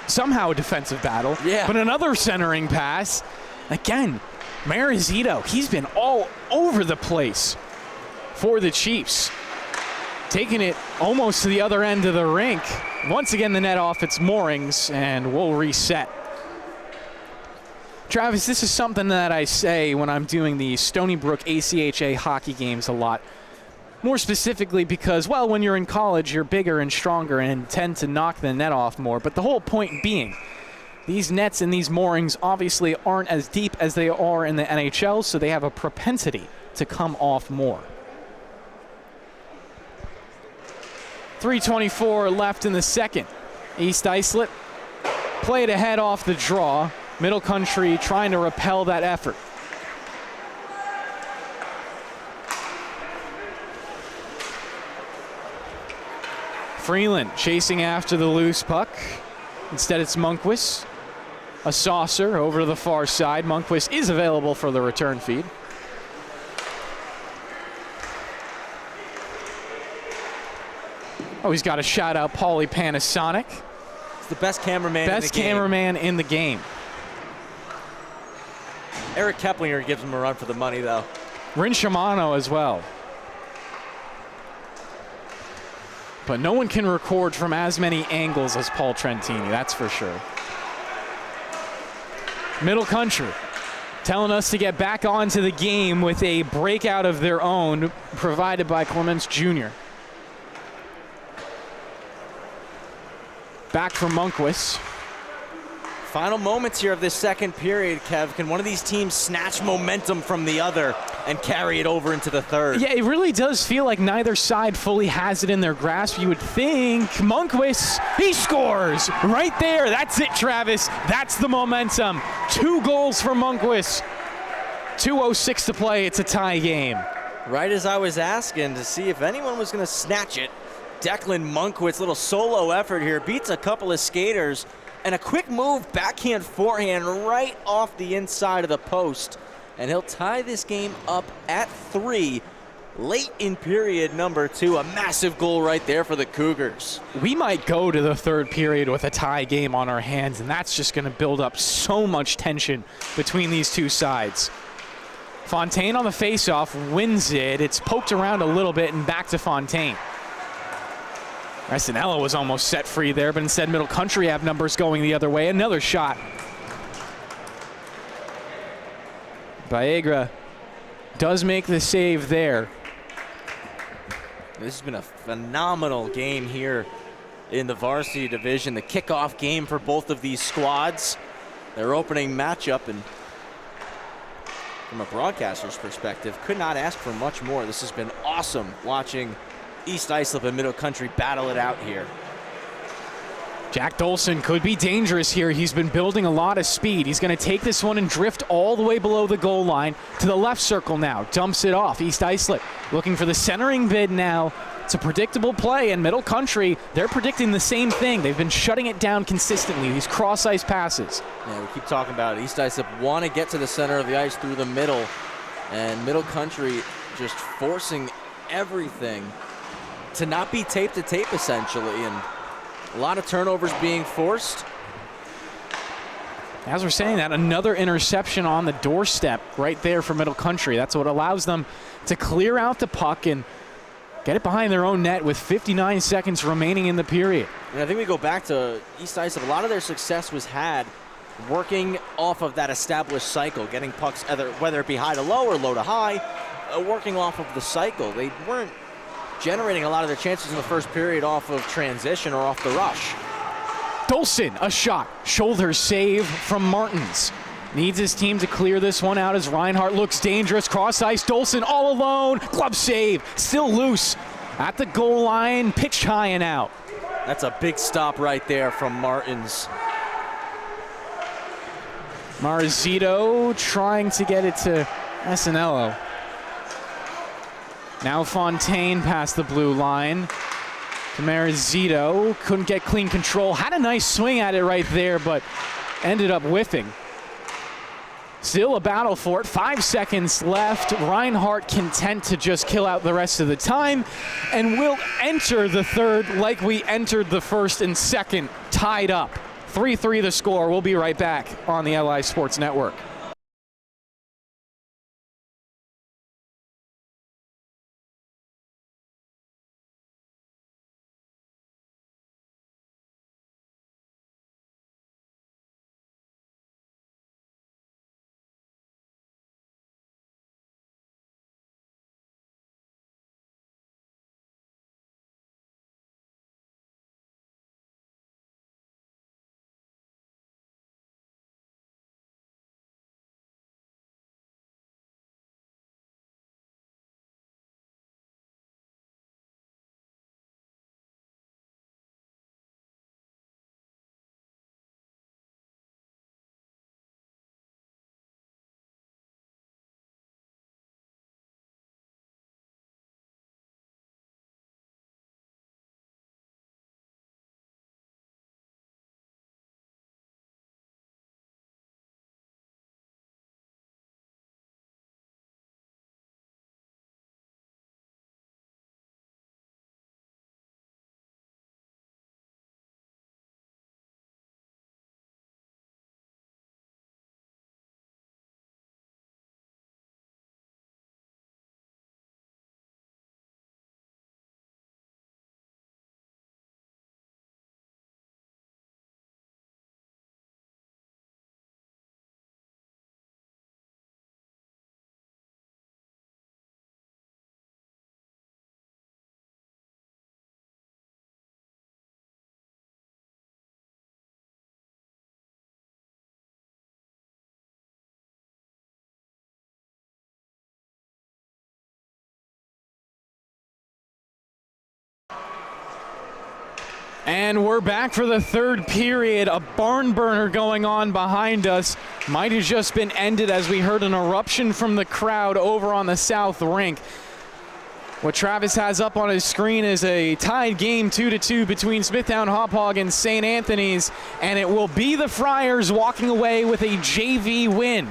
Somehow a defensive battle. Yeah. But another centering pass. Again, Marizito, he's been all over the place for the Chiefs. Taking it almost to the other end of the rink. Once again, the net off its moorings, and we'll reset. Travis, this is something that I say when I'm doing the Stony Brook ACHA hockey games a lot. More specifically because, well, when you're in college, you're bigger and stronger and tend to knock the net off more. But the whole point being, these nets and these moorings obviously aren't as deep as they are in the NHL, so they have a propensity to come off more. 3:24 left in the second. East Islip played ahead off the draw. Middle Country trying to repel that effort. Freeland chasing after the loose puck. Instead, it's Munquist. A saucer over to the far side. Munquist is available for the return feed. Oh, he's got to shout out Paulie Panasonic. It's the best cameraman in the game. Best cameraman in the game. Eric Keplinger gives him a run for the money, though. Rin Shimano as well. But no one can record from as many angles as Paul Trentini, that's for sure. Middle Country telling us to get back onto the game with a breakout of their own provided by Clements Jr. Back for Munquist. Final moments here of this second period, Kev. Can one of these teams snatch momentum from the other and carry it over into the third? Yeah, it really does feel like neither side fully has it in their grasp. You would think Munquist, he scores right there. That's it, Travis. That's the momentum. 2 goals for Munquist. 2:06 to play. It's a tie game. Right as I was asking to see if anyone was going to snatch it, Declan Munquist's little solo effort here beats a couple of skaters. And a quick move, backhand, forehand, right off the inside of the post. And he'll tie this game up at 3, late in period number 2. A massive goal right there for the Cougars. We might go to the third period with a tie game on our hands, and that's just going to build up so much tension between these two sides. Fontaine on the faceoff wins it. It's poked around a little bit and back to Fontaine. Resinella was almost set free there, but instead Middle Country have numbers going the other way. Another shot. Baegra does make the save there. This has been a phenomenal game here in the varsity division. The kickoff game for both of these squads. Their opening matchup, and from a broadcaster's perspective, could not ask for much more. This has been awesome watching East Islip and Middle Country battle it out here. Jack Dolson could be dangerous here. He's been building a lot of speed. He's going to take this one and drift all the way below the goal line to the left circle now. Dumps it off. East Islip looking for the centering bid now. It's a predictable play, and Middle Country, they're predicting the same thing. They've been shutting it down consistently, these cross-ice passes. Yeah, we keep talking about it. East Islip want to get to the center of the ice through the middle, and Middle Country just forcing everything to not be tape to tape, essentially, and a lot of turnovers being forced. As we're saying that, another interception on the doorstep right there for Middle Country. That's what allows them to clear out the puck and get it behind their own net with 59 seconds remaining in the period. And I think we go back to East Islip. A lot of their success was had working off of that established cycle, getting pucks, whether it be high to low or low to high, working off of the cycle. They weren't generating a lot of their chances in the first period off of transition or off the rush. Dolson, a shot. Shoulder save from Martins. Needs his team to clear this one out as Reinhardt looks dangerous. Cross ice, Dolson all alone. Glove save, still loose. At the goal line, pitched high and out. That's a big stop right there from Martins. Marzito trying to get it to Asinello. Now Fontaine past the blue line to Marzito. Couldn't get clean control. Had a nice swing at it right there, but ended up whiffing. Still a battle for it. 5 seconds left. Reinhardt content to just kill out the rest of the time. And we'll enter the third like we entered the first and second, tied up. 3-3 the score. We'll be right back on the LI Sports Network. And we're back for the third period. A barn burner going on behind us. Might have just been ended as we heard an eruption from the crowd over on the south rink. What Travis has up on his screen is a tied game 2-2 between Smithtown Hauppauge and St. Anthony's, and it will be the Friars walking away with a JV win.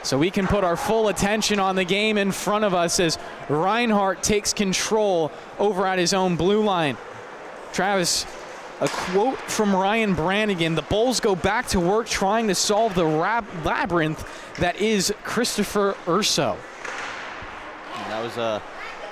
So we can put our full attention on the game in front of us as Reinhardt takes control over at his own blue line. Travis, a quote from Ryan Brannigan: the Bulls go back to work trying to solve the labyrinth that is Christopher Urso. That was a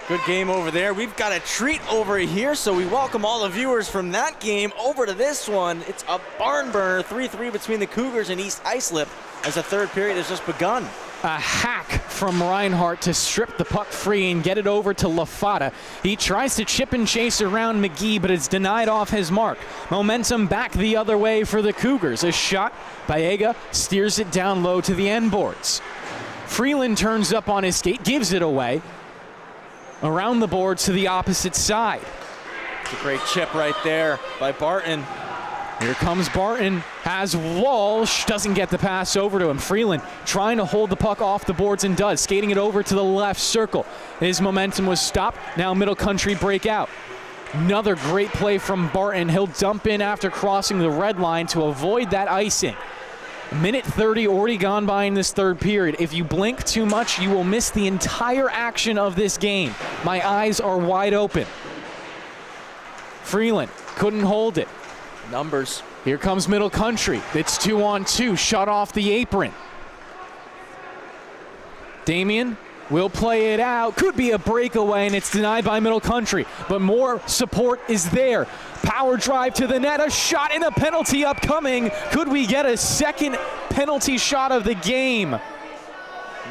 good game over there. We've got a treat over here, so we welcome all the viewers from that game over to this one. It's a barn burner, 3-3 between the Cougars and East Islip as the third period has just begun. A hack from Reinhardt to strip the puck free and get it over to Lafata. He tries to chip and chase around McGee, but it's denied off his mark. Momentum back the other way for the Cougars. A shot, Baega steers it down low to the end boards. Freeland turns up on his skate, gives it away. Around the boards to the opposite side. It's a great chip right there by Barton. Here comes Barton, has Walsh, doesn't get the pass over to him. Freeland trying to hold the puck off the boards and does, skating it over to the left circle. His momentum was stopped, now Middle Country break out. Another great play from Barton. He'll dump in after crossing the red line to avoid that icing. Minute 30 already gone by in this third period. If you blink too much, you will miss the entire action of this game. My eyes are wide open. Freeland couldn't hold it. Numbers. Here comes Middle Country. It's 2-on-2, shot off the apron. Damien will play it out. Could be a breakaway, and it's denied by Middle Country. But more support is there. Power drive to the net, a shot and a penalty upcoming. Could we get a second penalty shot of the game?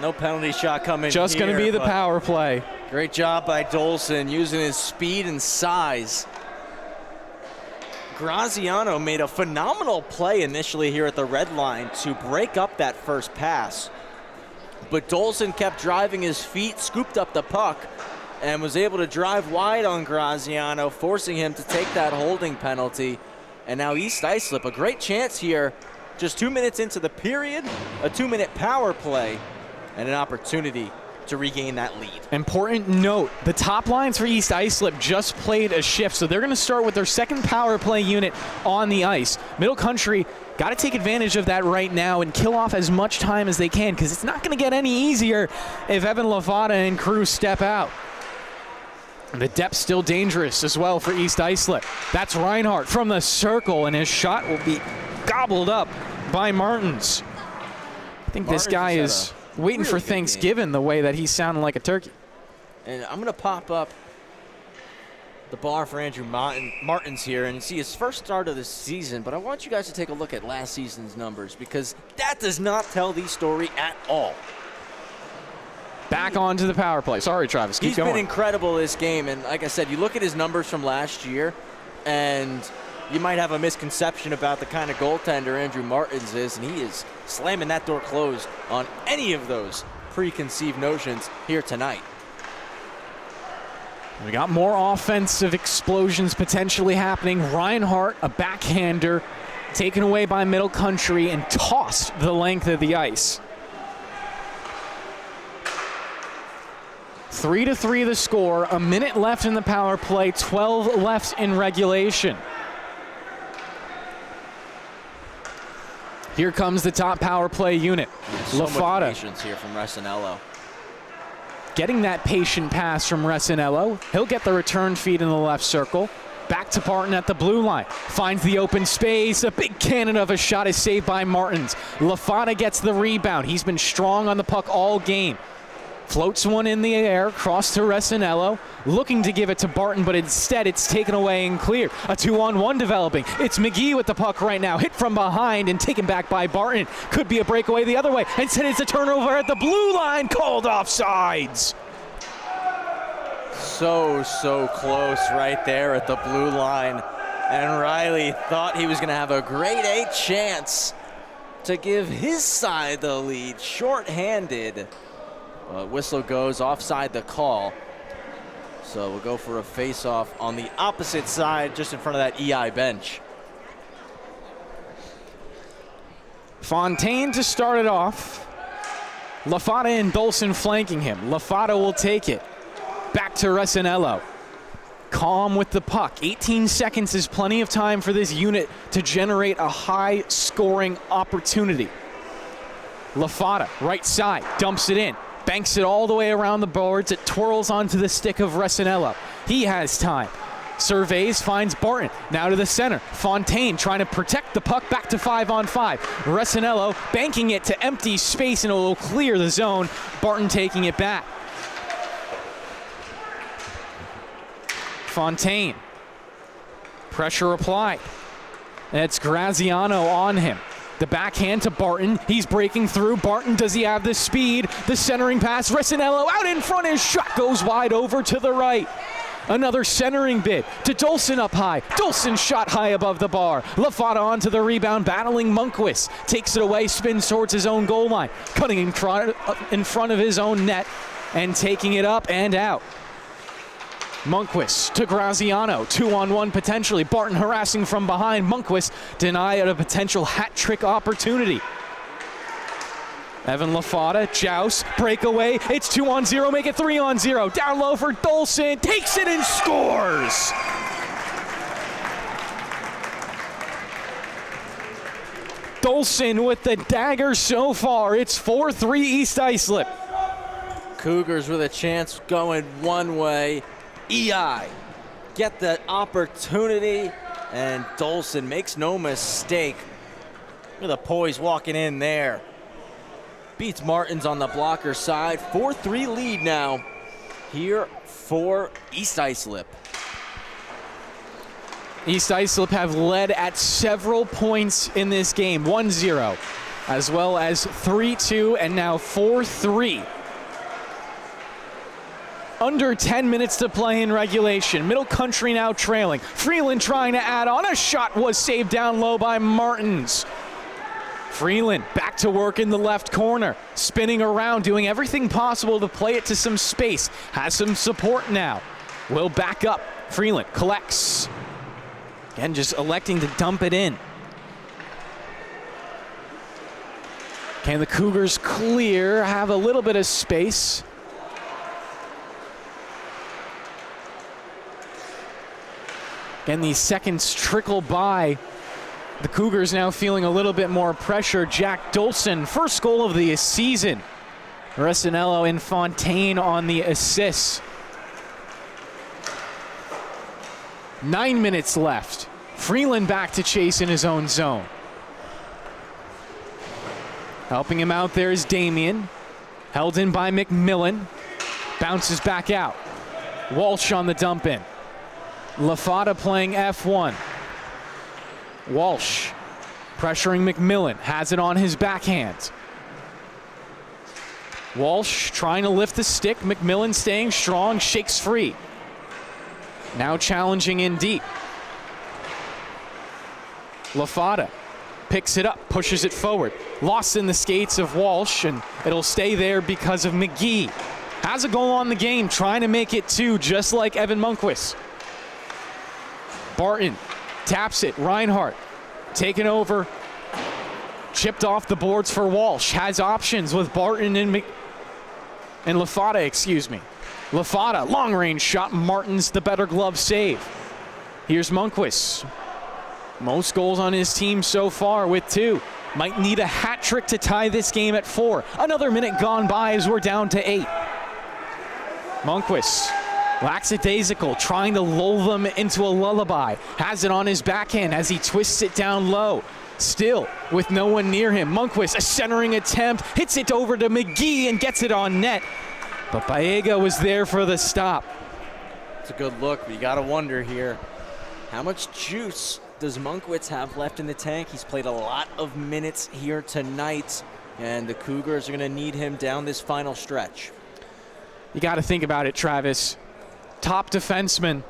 No penalty shot coming. Just going to be the power play. Great job by Dolson using his speed and size. Graziano made a phenomenal play initially here at the red line to break up that first pass. But Dolson kept driving his feet, scooped up the puck, and was able to drive wide on Graziano, forcing him to take that holding penalty. And now East Islip, a great chance here, just 2 minutes into the period, a 2-minute power play, and an opportunity to regain that lead. Important note, the top lines for East Islip just played a shift, so they're going to start with their second power play unit on the ice. Middle Country got to take advantage of that right now and kill off as much time as they can, because it's not going to get any easier if Evan Lafata and crew step out. The depth's still dangerous as well for East Islip. That's Reinhardt from the circle, and his shot will be gobbled up by Martins. I think this guy is waiting for Thanksgiving the way that he's sounding like a turkey. And I'm going to pop up the bar for Andrew Martins here and see his first start of the season, but I want you guys to take a look at last season's numbers, because that does not tell the story at all. Back onto the power play. Sorry, Travis, keep going. He's been incredible this game, and like I said, you look at his numbers from last year, and you might have a misconception about the kind of goaltender Andrew Martins is, and he is slamming that door closed on any of those preconceived notions here tonight. We got more offensive explosions potentially happening. Reinhardt, a backhander, taken away by Middle Country and tossed the length of the ice. 3-3 the score, a minute left in the power play, 12 left in regulation. Here comes the top power play unit. So Lafata. much patience here from Resinello. Getting that patient pass from Resinello. He'll get the return feed in the left circle. Back to Barton at the blue line. Finds the open space. A big cannon of a shot is saved by Martins. Lafata gets the rebound. He's been strong on the puck all game. Floats one in the air, cross to Resinello, looking to give it to Barton, but instead it's taken away and cleared. A 2-on-1 developing. It's McGee with the puck right now, hit from behind and taken back by Barton. Could be a breakaway the other way. Instead it's a turnover at the blue line, called offsides. So close right there at the blue line. And Riley thought he was going to have a grade A chance to give his side the lead, shorthanded. Whistle goes offside the call. So we'll go for a face-off on the opposite side, just in front of that EI bench. Fontaine to start it off. LaFata and Dolson flanking him. LaFata will take it. Back to Resinello. Calm with the puck. 18 seconds is plenty of time for this unit to generate a high-scoring opportunity. LaFata, right side, dumps it in. Banks it all the way around the boards. It twirls onto the stick of Resinello. He has time. Surveys, finds Barton. Now to the center. Fontaine trying to protect the puck back to 5-on-5. Resinello banking it to empty space, and it will clear the zone. Barton taking it back. Fontaine. Pressure applied. And it's Graziano on him. The backhand to Barton. He's breaking through. Barton, does he have the speed? The centering pass. Resinello out in front. His shot goes wide over to the right. Another centering bid to Dolson up high. Dolson shot high above the bar. LaFata onto the rebound, battling Munquist. Takes it away, spins towards his own goal line. Cutting in front of his own net and taking it up and out. Munquist to Graziano, 2-on-1 potentially. Barton harassing from behind. Munquist denied a potential hat trick opportunity. Evan LaFata, joust, breakaway. It's 2-on-0, make it 3-on-0. Down low for Dolson, takes it and scores. Dolson with the dagger so far. It's 4-3 East Islip. Cougars with a chance going one way. EI get the opportunity, and Dolson makes no mistake. Look at the poise walking in there. Beats Martins on the blocker side. 4-3 lead now here for East Islip. East Islip have led at several points in this game. 1-0, as well as 3-2, and now 4-3. Under 10 minutes to play in regulation. Middle Country now trailing. Freeland trying to add on. A shot was saved down low by Martins. Freeland back to work in the left corner. Spinning around, doing everything possible to play it to some space. Has some support now. Will back up. Freeland collects. Again, just electing to dump it in. Can the Cougars clear? Have a little bit of space. And these seconds trickle by. The Cougars now feeling a little bit more pressure. Jack Dolson, first goal of the season. Resinello and Fontaine on the assists. 9 minutes left. Freeland back to chase in his own zone. Helping him out there is Damien. Held in by McMillan. Bounces back out. Walsh on the dump in. LaFata playing F1. Walsh pressuring McMillan, has it on his backhand. Walsh trying to lift the stick. McMillan staying strong, shakes free. Now challenging in deep. LaFata picks it up, pushes it forward. Lost in the skates of Walsh, and it'll stay there because of McGee. Has a goal on the game, trying to make it 2, just like Evan Munquist. Barton taps it. Reinhardt taken over. Chipped off the boards for Walsh. Has options with Barton and LaFata, excuse me. LaFata, long range shot. Martins, the better glove save. Here's Munquist. Most goals on his team so far with 2. Might need a hat trick to tie this game at 4. Another minute gone by as we're down to 8. Munquist, lackadaisical, trying to lull them into a lullaby. Has it on his backhand as he twists it down low. Still with no one near him. Munquist, a centering attempt, hits it over to McGee and gets it on net. But Baega was there for the stop. It's a good look, but you gotta wonder here, how much juice does Munquist have left in the tank? He's played a lot of minutes here tonight, and the Cougars are gonna need him down this final stretch. You gotta think about it, Travis. Top defenseman,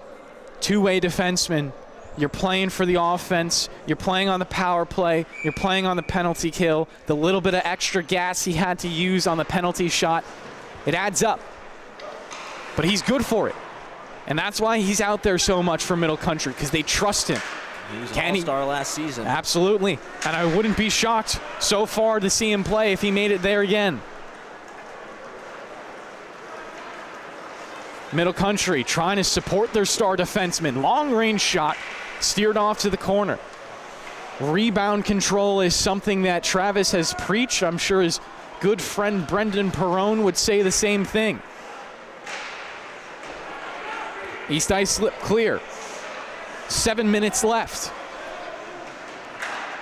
two-way defenseman. You're playing for the offense. You're playing on the power play. You're playing on the penalty kill. The little bit of extra gas he had to use on the penalty shot, it adds up. But he's good for it. And that's why he's out there so much for Middle Country, because they trust him. He was an all-star last season. Absolutely. And I wouldn't be shocked so far to see him play if he made it there again. Middle Country trying to support their star defenseman. Long-range shot, steered off to the corner. Rebound control is something that Travis has preached. I'm sure his good friend Brendan Perrone would say the same thing. East Islip clear. 7 minutes left.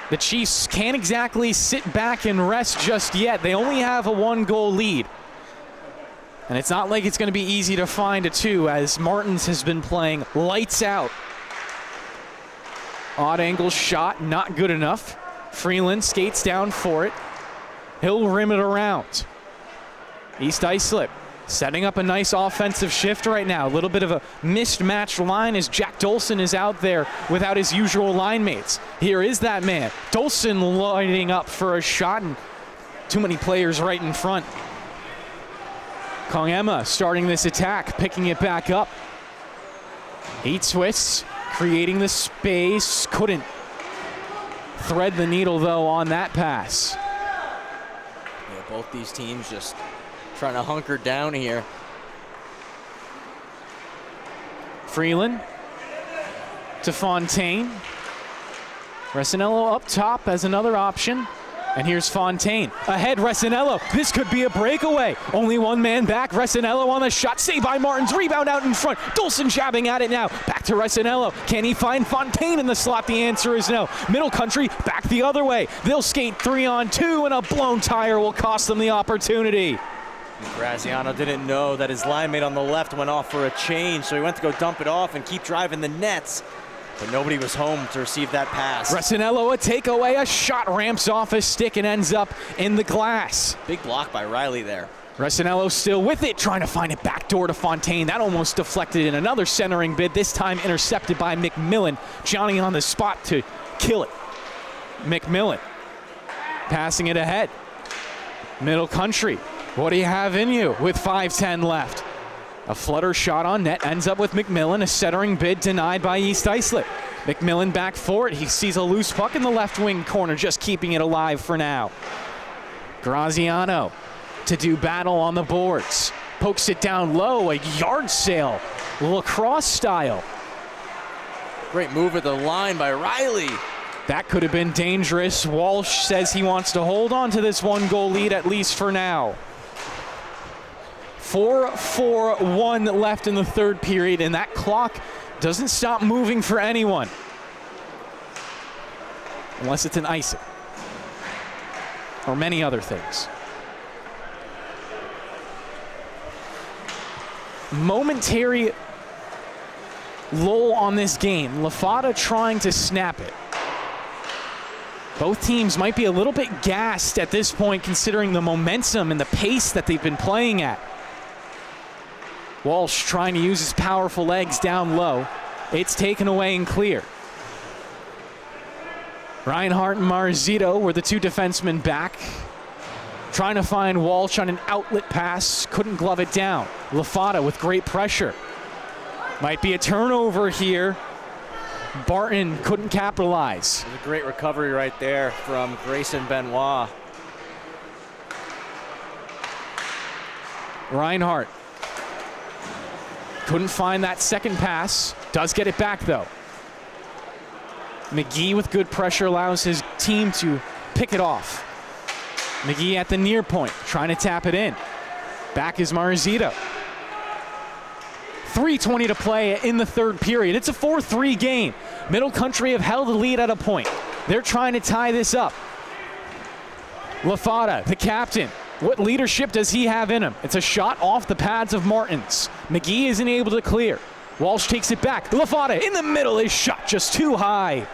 The Chiefs can't exactly sit back and rest just yet. They only have a 1-goal lead. And it's not like it's going to be easy to find a 2, as Martins has been playing lights out. Odd angle shot, not good enough. Freeland skates down for it. He'll rim it around. East Islip setting up a nice offensive shift right now. A little bit of a mismatched line as Jack Dolson is out there without his usual line mates. Here is that man. Dolson lighting up for a shot, and too many players right in front. Kongema starting this attack, picking it back up. He twists, creating the space. Couldn't thread the needle, though, on that pass. Yeah, both these teams just trying to hunker down here. Freeland to Fontaine. Resinello up top as another option. And here's Fontaine. Ahead, Resinello. This could be a breakaway. Only one man back. Resinello on the shot. Saved by Martins. Rebound out in front. Dolson jabbing at it now. Back to Resinello. Can he find Fontaine in the slot? The answer is no. Middle Country back the other way. They'll skate 3-on-2, and a blown tire will cost them the opportunity. Graziano didn't know that his line mate on the left went off for a change, so he went to go dump it off and keep driving the nets. But nobody was home to receive that pass. Resinello, a takeaway, a shot ramps off his stick and ends up in the glass. Big block by Riley there. Resinello still with it, trying to find it back door to Fontaine. That almost deflected in another centering bid, this time intercepted by McMillan. Johnny on the spot to kill it. McMillan passing it ahead. Middle Country, what do you have in you with 5:10 left? A flutter shot on net ends up with McMillan. A centering bid denied by East Islip. McMillan back for it. He sees a loose puck in the left wing corner, just keeping it alive for now. Graziano to do battle on the boards. Pokes it down low, a yard sale, lacrosse style. Great move at the line by Riley. That could have been dangerous. Walsh says he wants to hold on to this 1-goal lead, at least for now. 4-4-1 left in the third period, and that clock doesn't stop moving for anyone. Unless it's an icing. Or many other things. Momentary lull on this game. Lafada trying to snap it. Both teams might be a little bit gassed at this point, considering the momentum and the pace that they've been playing at. Walsh trying to use his powerful legs down low. It's taken away and clear. Reinhardt and Marzito were the two defensemen back. Trying to find Walsh on an outlet pass. Couldn't glove it down. Lafada with great pressure. Might be a turnover here. Barton couldn't capitalize. It was a great recovery right there from Grayson Benoit. Reinhardt couldn't find that second pass. Does get it back, though. McGee with good pressure allows his team to pick it off. McGee at the near point, trying to tap it in. Back is Marzito. 3:20 to play in the third period. It's a 4-3 game. Middle Country have held the lead at a point. They're trying to tie this up. Lafada, the captain. What leadership does he have in him? It's a shot off the pads of Martins. McGee isn't able to clear. Walsh takes it back. Lafada in the middle. His shot just too high.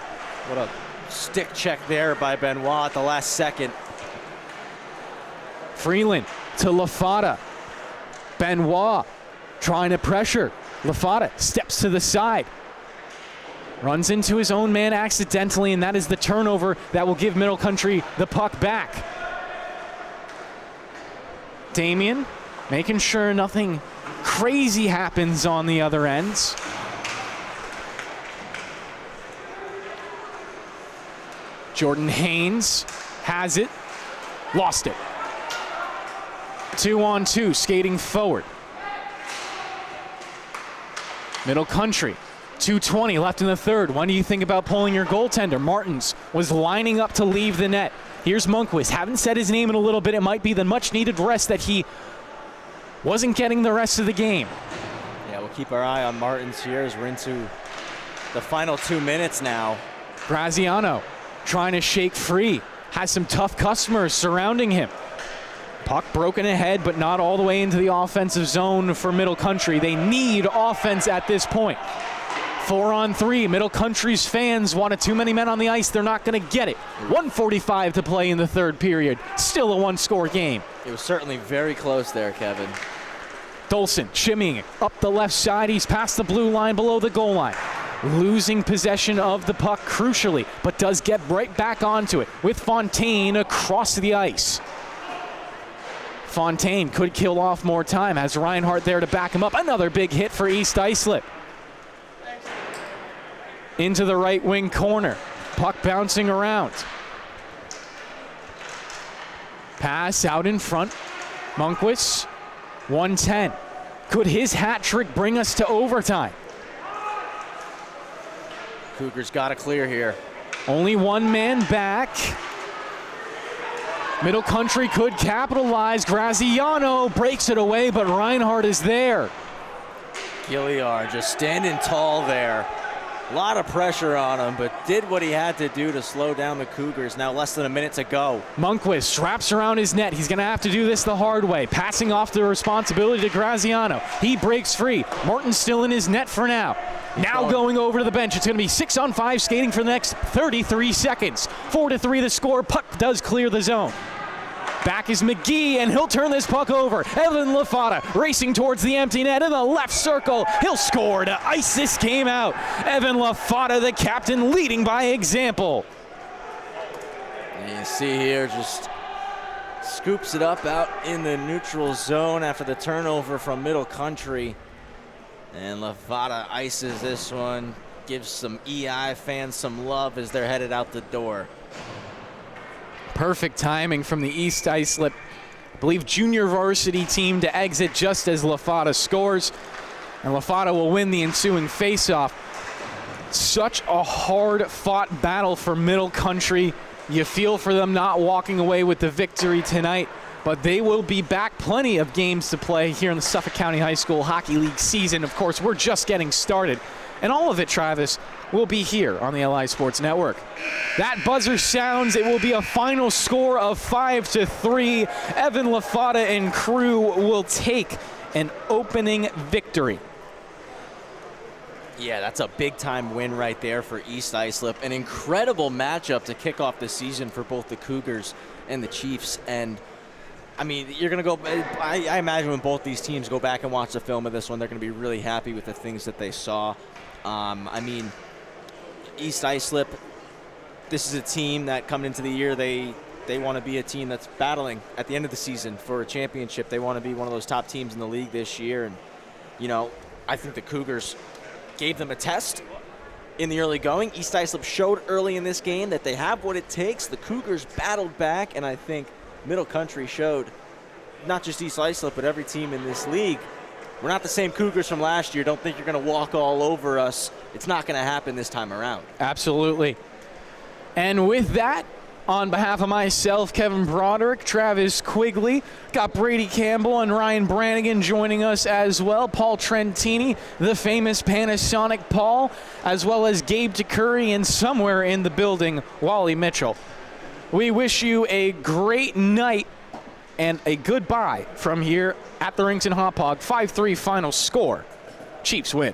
What a stick check there by Benoit at the last second. Freeland to Lafada. Benoit trying to pressure. Lafada steps to the side. Runs into his own man accidentally, and that is the turnover that will give Middle Country the puck back. Damien making sure nothing crazy happens on the other ends. Jordan Haynes has it, lost it. 2-on-2, skating forward. Middle Country, 2:20 left in the third. When do you think about pulling your goaltender? Martins was lining up to leave the net. Here's Munquist. Haven't said his name in a little bit. It might be the much-needed rest that he wasn't getting the rest of the game. Yeah, we'll keep our eye on Martins here as we're into the final 2 minutes now. Graziano trying to shake free. Has some tough customers surrounding him. Puck broken ahead, but not all the way into the offensive zone for Middle Country. They need offense at this point. 4-on-3. Middle Country's fans wanted too many men on the ice. They're not going to get it. 1:45 to play in the third period. Still a one-score game. It was certainly very close there, Kevin. Dolson shimmying up the left side. He's past the blue line below the goal line. Losing possession of the puck crucially, but does get right back onto it with Fontaine across the ice. Fontaine could kill off more time. Has Reinhardt there to back him up. Another big hit for East Islip. Into the right wing corner. Puck bouncing around. Pass out in front. Munquist, 1:10. Could his hat trick bring us to overtime? Cougars got to clear here. Only one man back. Middle Country could capitalize. Graziano breaks it away, but Reinhardt is there. Gilliard just standing tall there. A lot of pressure on him, but did what he had to do to slow down the Cougars. Now less than a minute to go. Munquist wraps around his net. He's going to have to do this the hard way. Passing off the responsibility to Graziano. He breaks free. Morton's still in his net for now. Now going over to the bench. It's going to be 6-on-5 skating for the next 33 seconds. 4-3 the score. Puck does clear the zone. Back is McGee, and he'll turn this puck over. Evan Lafata racing towards the empty net in the left circle. He'll score to ice this game out. Evan Lafata, the captain, leading by example. And you see here, just scoops it up out in the neutral zone after the turnover from Middle Country. And Lafata ices this one, gives some EI fans some love as they're headed out the door. Perfect timing from the East Islip, I believe, junior varsity team to exit just as Lafata scores. And Lafata will win the ensuing faceoff. Such a hard-fought battle for Middle Country. You feel for them not walking away with the victory tonight, but they will be back. Plenty of games to play here in the Suffolk County High School Hockey League season. Of course, we're just getting started. And all of it, Travis, will be here on the LI Sports Network. That buzzer sounds. It will be a final score of 5-3. Evan Lafata and crew will take an opening victory. Yeah, that's a big-time win right there for East Islip. An incredible matchup to kick off the season for both the Cougars and the Chiefs. And, I mean, you're going to go – I imagine when both these teams go back and watch the film of this one, they're going to be really happy with the things that they saw. I mean, East Islip, this is a team that coming into the year, they want to be a team that's battling at the end of the season for a championship. They want to be one of those top teams in the league this year. And, you know, I think the Cougars gave them a test in the early going. East Islip showed early in this game that they have what it takes. The Cougars battled back, and I think Middle Country showed not just East Islip, but every team in this league. We're not the same Cougars from last year. Don't think you're going to walk all over us. It's not going to happen this time around. Absolutely. And with that, on behalf of myself, Kevin Broderick, Travis Quigley, got Brady Campbell and Ryan Brannigan joining us as well. Paul Trentini, the famous Panasonic Paul, as well as Gabe DeCurry, and somewhere in the building, Wally Mitchell. We wish you a great night and a goodbye from here at the Rinks and Hop Hog. 5-3 final score. Chiefs win.